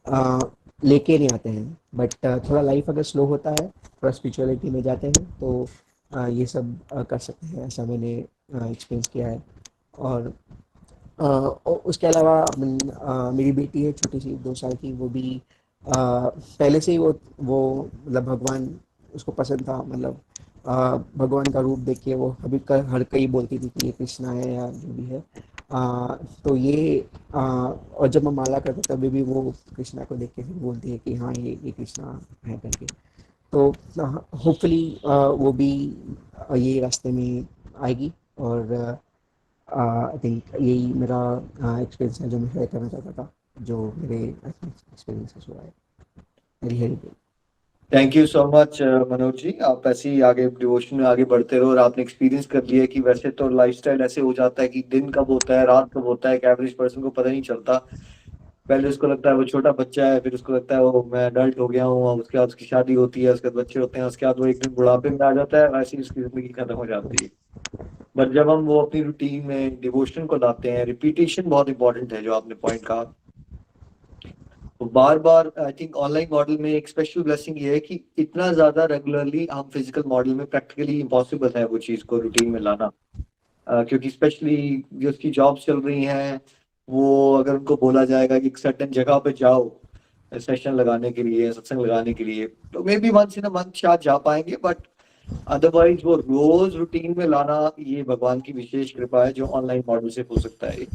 S12: अ, लेके नहीं आते हैं। बट थोड़ा लाइफ अगर स्लो होता है, थोड़ा स्पिरिचुअलिटी में जाते हैं, तो ये सब कर सकते हैं, ऐसा मैंने एक्सपीरियंस किया है। और उसके अलावा मेरी बेटी है छोटी सी 2 साल की, वो भी पहले से ही वो मतलब भगवान उसको पसंद था, मतलब भगवान का रूप देख के वो हर कहीं बोलती थी कि ये कृष्णा है या जो भी है। तो ये और जब मैं माला करता तभी भी वो कृष्णा को देख के फिर बोलती है कि हाँ ये कृष्णा है करके। तो होपफुली वो भी ये रास्ते में आएगी। और आई थिंक यही मेरा एक्सपीरियंस है जो मैं शेयर करना चाहता था, जो मेरे एक्सपीरियंसेस हुआ है। हरी हरी बोल।
S2: Thank you so much Manoj ji, आप ऐसे ही आगे डिवोशन में आगे बढ़ते रहो। और आपने एक्सपीरियंस कर लिया कि वैसे तो लाइफस्टाइल ऐसे हो जाता है कि दिन कब होता है रात कब होता है एक एवरेज पर्सन को पता नहीं चलता। पहले उसको लगता है वो छोटा बच्चा है, फिर उसको लगता है वो मैं अडल्ट हो गया हूँ, और उसके बाद उसकी शादी होती है, उसके बाद बच्चे होते हैं, उसके बाद वो एक दिन बुढ़ापे में आ जाता है, वैसे ही उसकी जिंदगी खत्म हो जाती है। बट जब हम वो अपनी रूटीन में डिवोशन को लाते हैं, रिपीटेशन बहुत इंपॉर्टेंट है जो आपने पॉइंट कहा। तो बार बार आई थिंक ऑनलाइन मॉडल में एक स्पेशल ब्लेसिंग ये है कि इतना ज्यादा रेगुलरली हम फिजिकल मॉडल में प्रैक्टिकली इम्पॉसिबल है वो चीज को रूटीन में लाना। क्योंकि स्पेशली जो उसकी जॉब्स चल रही हैं, वो अगर उनको बोला जाएगा कि एक सर्टेन जगह पे जाओ सेशन लगाने के लिए, सत्संग लगाने के लिए, तो maybe once in a month शायद जा पाएंगे। बट अदरवाइज वो रोज रूटीन में लाना, ये भगवान की विशेष कृपा है जो ऑनलाइन मॉडल से हो सकता है।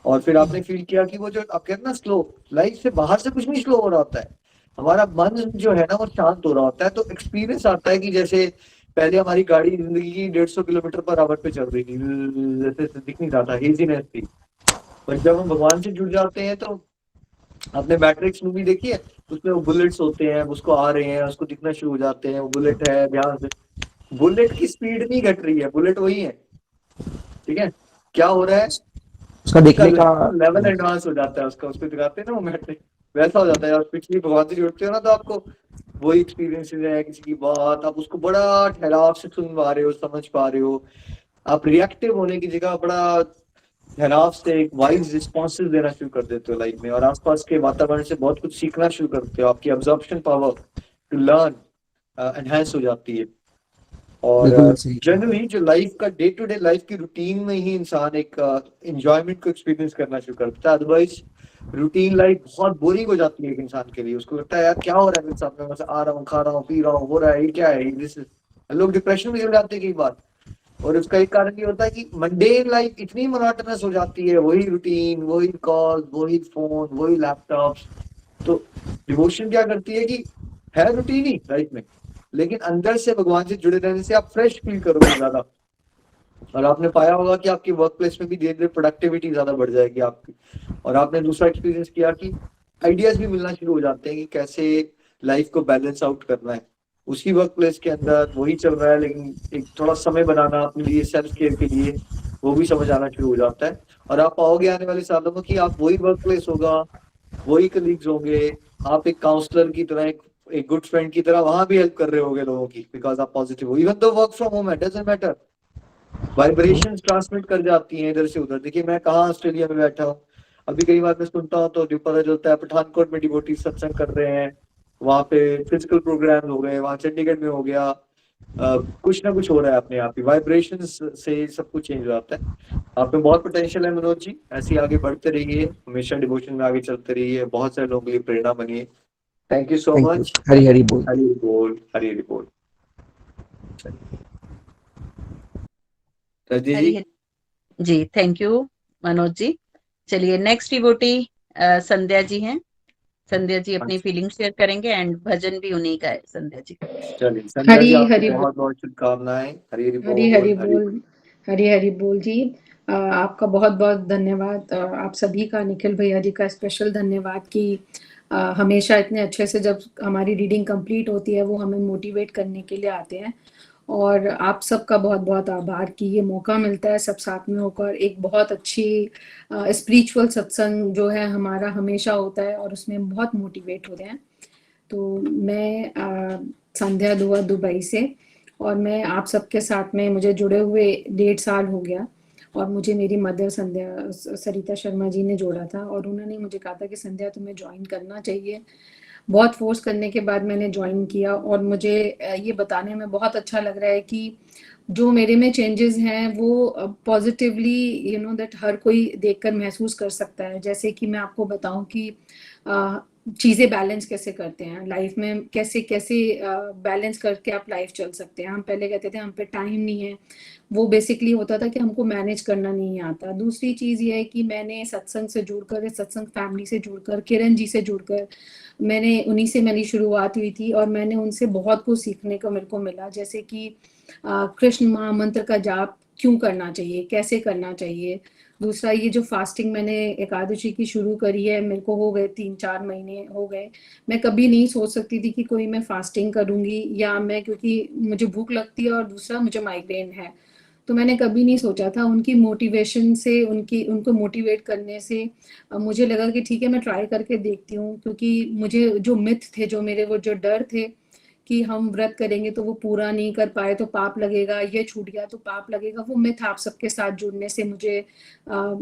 S2: और फिर आपने फील किया कि वो जो आप कहते हैं ना स्लो, लाइफ से बाहर से कुछ नहीं स्लो हो रहा होता है, हमारा मन जो है ना वो शांत हो रहा होता है। तो एक्सपीरियंस आता है कि जैसे पहले हमारी गाड़ी जिंदगी की 150 किलोमीटर पर आवर पे चल रही थी, जैसे दिख नहीं रहा था, हेजीनेस थी। पर जब हम भगवान से जुड़ जाते हैं तो आपने मैट्रिक्स मूवी देखी है, उसमें वो बुलेट्स होते हैं, उसको आ रहे हैं, उसको दिखना शुरू हो जाते हैं, वो बुलेट है, ध्यान से बुलेट की स्पीड नहीं घट रही है, बुलेट वही है। ठीक है, क्या हो रहा है,
S12: उसका
S2: उसका
S12: देखने का
S2: लेवल एडवांस हो जाता है, उसको दिखाते हैं ना वो मैट्रिक, वैसा हो जाता है। और पिछली भगवान से जुड़ते हो ना तो आपको वही एक्सपीरियंस है, किसी की बात आप उसको बड़ा ठहराव से सुन पा रहे हो, समझ पा रहे हो। आप रिएक्टिव होने की जगह बड़ा ठहराव से एक वाइज रिस्पॉन्सेज देना शुरू कर देते हो लाइफ में, और आसपास के वातावरण से बहुत कुछ सीखना शुरू करते हो। आपकी absorption power to learn enhance हो जाती है। और
S12: बिल्कुल सही कहा।
S2: जनरली जो लाइफ का डे टू डे लाइफ की रूटीन में ही इंसान एक एंजॉयमेंट को एक्सपीरियंस करना शुरू करता है। अदरवाइज रूटीन लाइफ बहुत बोरिंग हो जाती है एक इंसान के लिए, उसको लगता है यार क्या हो रहा है मेरे साथ में, बस आ रहा हूँ, खा रहा हूँ, पी रहा हूँ, हो रहा है, ये क्या है, दिस लोग डिप्रेशन में चले जाते हैं कई बार। और उसका एक कारण ये होता है कि मंडेन लाइफ इतनी मोनोटोनस हो जाती है, वही रूटीन, वही कॉल, वही फोन, वही लैपटॉप्स। तो डिवोशन क्या करती है कि है रूटीन ही लाइफ में, लेकिन अंदर से भगवान से जुड़े रहने से आप फ्रेश फील करोगे ज्यादा। और आपने पाया होगा कि आपकी वर्क प्लेस में भी धीरे धीरे प्रोडक्टिविटी ज्यादा बढ़ जाएगी आपकी। और आपने दूसरा एक्सपीरियंस किया कि आइडियाज भी मिलना शुरू हो जाते हैं कि कैसे लाइफ को बैलेंस आउट करना है। उसी वर्क प्लेस के अंदर वही चल रहा है, लेकिन एक थोड़ा समय बनाना अपने लिए सेल्फ केयर के लिए, वो भी समझ आना शुरू हो जाता है। और आप पाओगे आने वाले सालों में कि आप वही वर्क प्लेस होगा, वही कलीग्स होंगे। आप एक काउंसलर की तरह, एक गुड फ्रेंड की तरह वहां भी हेल्प कर रहे होगे लोगों की, बिकॉज आप पॉजिटिव हो। Even though work from home है, डजंट मैटर, वाइब्रेशंस ट्रांसमिट कर जाती हैं इधर से उधर। देखिए मैं कहाँ ऑस्ट्रेलिया में बैठा हूँ, अभी कई बार मैं सुनता हूँ तो जो पता चलता है पठानकोट में डिवोटी सत्संग कर रहे हैं, वहां पे फिजिकल प्रोग्राम हो गए, वहां चंडीगढ़ में हो गया, कुछ ना कुछ हो रहा है अपने आप ही, वाइब्रेशंस से सब कुछ चेंज हो जाता है। आप में बहुत पोटेंशियल है मनोज जी, ऐसे ही आगे बढ़ते रहिए, हमेशा डिवोशन में आगे चलते रहिए, बहुत सारे लोगों के लिए प्रेरणा बनिए। Thank you so
S12: thank you.
S2: Much.
S12: Hari Hari बोल।
S2: हरी हरी बोल, हरी हरी बोल। रजनी जी।
S1: जी थैंक यू मनोज जी। चलिए नेक्स्ट डिवोटी संध्या जी हैं। संध्या जी अपनी फीलिंग शेयर करेंगे एंड भजन भी उन्हीं का है संध्या जी का।
S2: चलिए संध्या जी,
S11: हरी
S2: आपको
S11: हरी
S2: बहुत बहुत शुभकामनाएं। हरी हरी
S11: हरी
S2: बोल,
S11: हरी
S2: हरी
S11: बोल, हरी हरी बोल जी। आपका बहुत बहुत धन्यवाद, आप सभी का, निखिल भैया जी का स्पेशल धन्यवाद कि हमेशा इतने अच्छे से जब हमारी रीडिंग कंप्लीट होती है वो हमें मोटिवेट करने के लिए आते हैं। और आप सबका बहुत बहुत आभार कि ये मौका मिलता है सब साथ में होकर एक बहुत अच्छी स्पिरिचुअल सत्संग जो है हमारा हमेशा होता है और उसमें बहुत मोटिवेट होते हैं। तो मैं संध्या दुआ दुबई से, और मैं आप सबके साथ में मुझे जुड़े हुए 1.5 साल हो गया, और मुझे मेरी मदर संध्या सरिता शर्मा जी ने जोड़ा था और उन्होंने मुझे कहा था कि संध्या तुम्हें ज्वाइन करना चाहिए। बहुत फोर्स करने के बाद मैंने ज्वाइन किया और मुझे ये बताने में बहुत अच्छा लग रहा है कि जो मेरे में चेंजेस हैं वो पॉजिटिवली यू नो दैट हर कोई देखकर महसूस कर सकता है। जैसे कि मैं आपको बताऊं कि चीज़ें बैलेंस कैसे करते हैं लाइफ में, कैसे कैसे बैलेंस करके आप लाइफ चल सकते हैं। हम पहले कहते थे हम पे टाइम नहीं है, वो बेसिकली होता था कि हमको मैनेज करना नहीं आता। दूसरी चीज़ ये है कि मैंने सत्संग से जुड़कर, सत्संग फैमिली से जुड़कर, किरण जी से जुड़कर, मैंने उन्हीं से मेरी शुरुआत हुई थी और मैंने उनसे बहुत कुछ सीखने को मेरे को मिला। जैसे कि कृष्ण महामंत्र का जाप क्यों करना चाहिए, कैसे करना चाहिए। दूसरा ये जो फास्टिंग मैंने एकादशी की शुरू करी है, मेरे को हो गए 3-4 महीने हो गए। मैं कभी नहीं सोच सकती थी कि कोई मैं फास्टिंग करूंगी, या मैं, क्योंकि मुझे भूख लगती है और दूसरा मुझे माइग्रेन है, तो मैंने कभी नहीं सोचा था। उनकी मोटिवेशन से, उनको मोटिवेट करने से मुझे लगा कि ठीक है मैं ट्राई करके देखती हूँ। क्योंकि मुझे जो मिथ थे, जो मेरे वो जो डर थे कि हम व्रत करेंगे तो वो पूरा नहीं कर पाए तो पाप लगेगा, ये छूट गया तो पाप लगेगा, वो मिथ आप सबके साथ जुड़ने से मुझे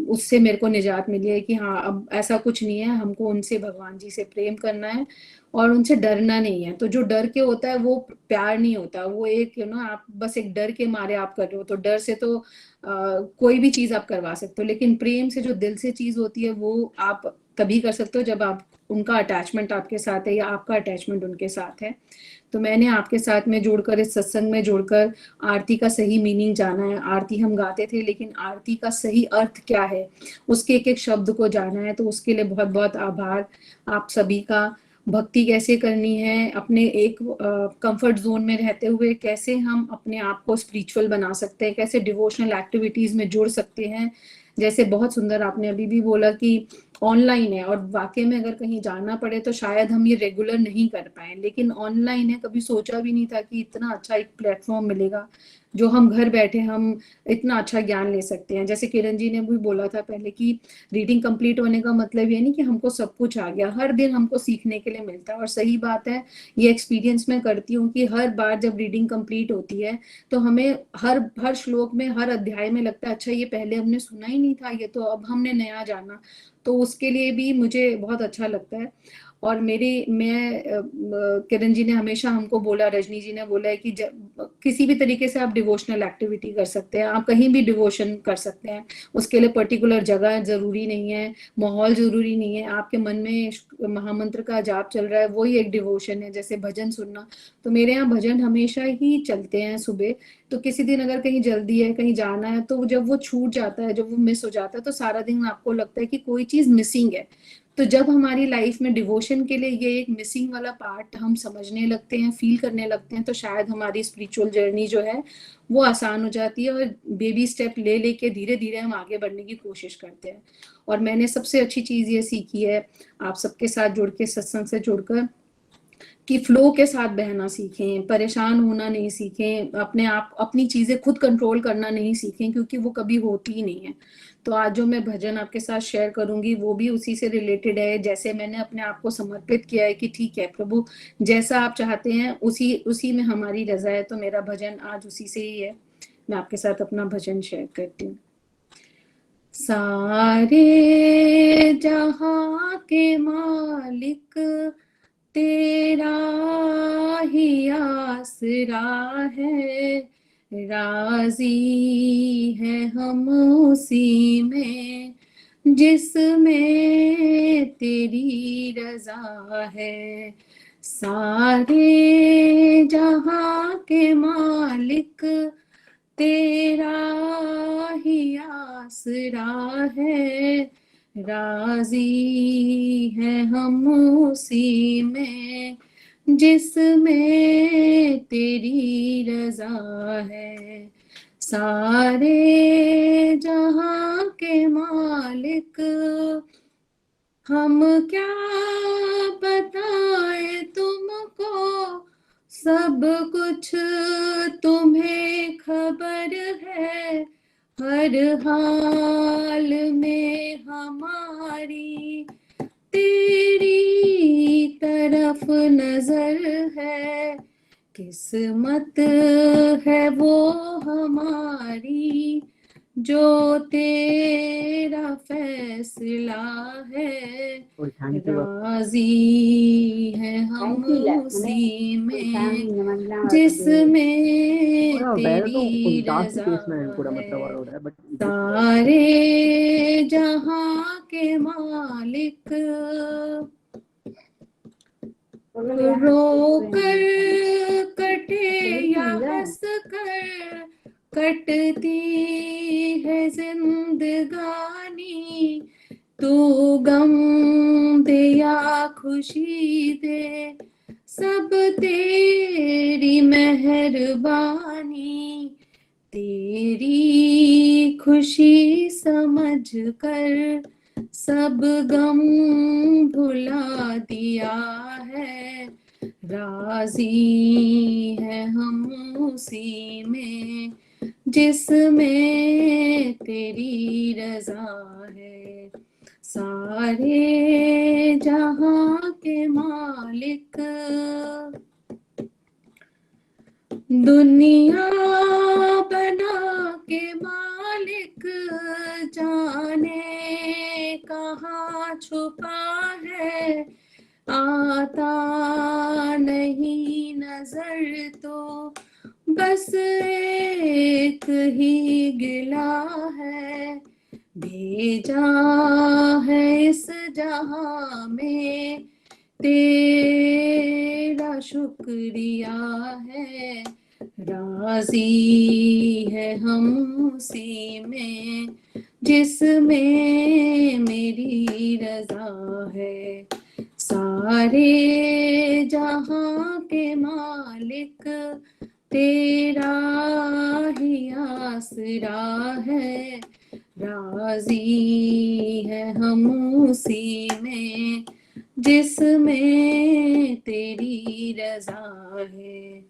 S11: उससे मेरे को निजात मिली है कि हाँ अब ऐसा कुछ नहीं है। हमको उनसे, भगवान जी से प्रेम करना है और उनसे डरना नहीं है। तो जो डर के होता है वो प्यार नहीं होता, वो एक आप बस एक डर के मारे आप कर रहे हो। तो डर से तो कोई भी चीज आप करवा सकते हो, लेकिन प्रेम से जो दिल से चीज होती है वो आप तभी कर सकते हो जब आप, उनका अटैचमेंट आपके साथ है या आपका अटैचमेंट उनके साथ है। तो मैंने आपके साथ में जुड़कर, इस सत्संग में जुड़कर आरती का सही मीनिंग जाना है। आरती हम गाते थे, लेकिन आरती का सही अर्थ क्या है, उसके एक एक शब्द को जाना है। तो उसके लिए बहुत बहुत आभार आप सभी का। भक्ति कैसे करनी है, अपने एक कंफर्ट जोन में रहते हुए कैसे हम अपने आप को स्पिरिचुअल बना सकते हैं, कैसे डिवोशनल एक्टिविटीज में जुड़ सकते हैं। जैसे बहुत सुंदर आपने अभी भी बोला कि ऑनलाइन है, और वाकई में अगर कहीं जाना पड़े तो शायद हम ये रेगुलर नहीं कर पाए, लेकिन ऑनलाइन है। कभी सोचा भी नहीं था कि इतना अच्छा एक प्लेटफॉर्म मिलेगा जो हम घर बैठे हम इतना अच्छा ज्ञान ले सकते हैं। जैसे किरण जी ने भी बोला था पहले कि रीडिंग कंप्लीट होने का मतलब ये नहीं कि हमको सब कुछ आ गया, हर दिन हमको सीखने के लिए मिलता है। और सही बात है, ये एक्सपीरियंस मैं करती हूँ कि हर बार जब रीडिंग कंप्लीट होती है तो हमें हर हर श्लोक में, हर अध्याय में लगता है अच्छा ये पहले हमने सुना ही नहीं था, ये तो अब हमने नया जाना। तो उसके लिए भी मुझे बहुत अच्छा लगता है। और किरण जी ने हमेशा हमको बोला, रजनी जी ने बोला है कि किसी भी तरीके से आप डिवोशनल एक्टिविटी कर सकते हैं, आप कहीं भी डिवोशन कर सकते हैं। उसके लिए पर्टिकुलर जगह जरूरी नहीं है, माहौल जरूरी नहीं है। आपके मन में महामंत्र का जाप चल रहा है, वही एक डिवोशन है। जैसे भजन सुनना, तो मेरे यहाँ भजन हमेशा ही चलते हैं सुबह। तो किसी दिन अगर कहीं जल्दी है, कहीं जाना है, तो जब वो छूट जाता है, जब वो मिस हो जाता है, तो सारा दिन आपको लगता है कि कोई चीज मिसिंग है। तो जब हमारी लाइफ में डिवोशन के लिए ये एक मिसिंग वाला पार्ट हम समझने लगते हैं, फील करने लगते हैं, तो शायद हमारी स्पिरिचुअल जर्नी जो है वो आसान हो जाती है, और बेबी स्टेप ले लेके धीरे धीरे हम आगे बढ़ने की कोशिश करते हैं। और मैंने सबसे अच्छी चीज ये सीखी है आप सबके साथ जुड़ के, सत्संग से जुड़कर,
S13: कि फ्लो के साथ बहना सीखें, परेशान होना नहीं सीखें, अपने आप अपनी चीजें खुद कंट्रोल करना नहीं सीखें, क्योंकि वो कभी होती ही नहीं है। तो आज जो मैं भजन आपके साथ शेयर करूंगी वो भी उसी से रिलेटेड है। जैसे मैंने अपने आप को समर्पित किया है कि ठीक है प्रभु, जैसा आप चाहते हैं उसी में हमारी रजा है, तो मेरा भजन आज उसी से ही है। मैं आपके साथ अपना भजन शेयर करती हूँ। सारे जहां के मालिक तेरा ही आसरा है, राजी है हम उसी में जिसमें तेरी रजा है। सारे जहां के मालिक तेरा ही आसरा है, राजी है हम उसी में जिसमें तेरी रजा है। सारे जहां के मालिक हम क्या बताएं तुमको, सब कुछ तुम्हें खबर है, हर हाल में हमारी तेरी तरफ नजर है। किस्मत है वो हमारी जो तेरा फैसला है, राजी है हम उसी में जिसमें तेरी रजा है। सारे जहां के मालिक रोकर कटे या हंस कर कटती है जिंदगानी, तू गम दे या खुशी दे सब तेरी मेहरबानी। तेरी खुशी समझ कर सब गम भुला दिया है, राजी है हम उसी में जिसमें तेरी रजा है। सारे जहां के मालिक दुनिया बना के मालिक जाने कहाँ छुपा है, आता नहीं नजर तो बस एक ही गिला है, भेजा है इस जहां में तेरा शुक्रिया है, राजी है हम उसी में जिसमें मेरी रजा है। सारे जहां के मालिक तेरा ही आसरा है, राजी है हम उसी में जिसमें तेरी रजा है।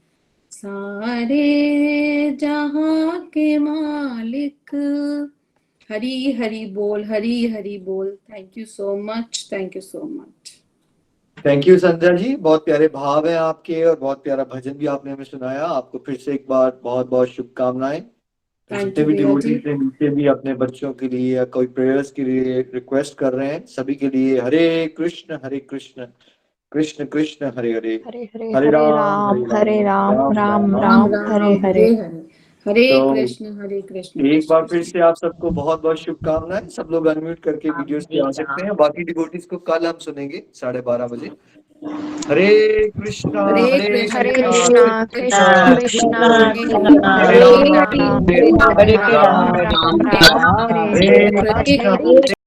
S13: सारे जहां के मालिक। हरी हरी बोल, हरी हरी बोल। Thank you so much, thank you so much.
S2: Thank you Sandhya ji, बहुत प्यारे भाव हैं आपके और बहुत प्यारा भजन भी आपने हमें सुनाया। आपको फिर से एक बार बहुत बहुत शुभकामनाएं। जितने भी डिवोटीज हैं नीचे भी अपने बच्चों के लिए या कोई प्रेयर्स के लिए रिक्वेस्ट कर रहे हैं, सभी के लिए हरे कृष्ण कृष्ण कृष्ण हरे हरे,
S3: हरे राम राम राम हरे हरे।
S13: हरे
S2: तो
S13: कृष्ण
S2: एक बार फिर से आप सबको बहुत बहुत शुभकामनाएं। सब लोग अनम्यूट करके वीडियोस पे आ सकते हैं। बाकी डिवोटीज को कल हम सुनेंगे 12:30 बजे। हरे कृष्णा
S3: कृष्णा कृष्ण कृष्ण
S2: हरे राम
S3: हरे राम राम राम हरे हरे।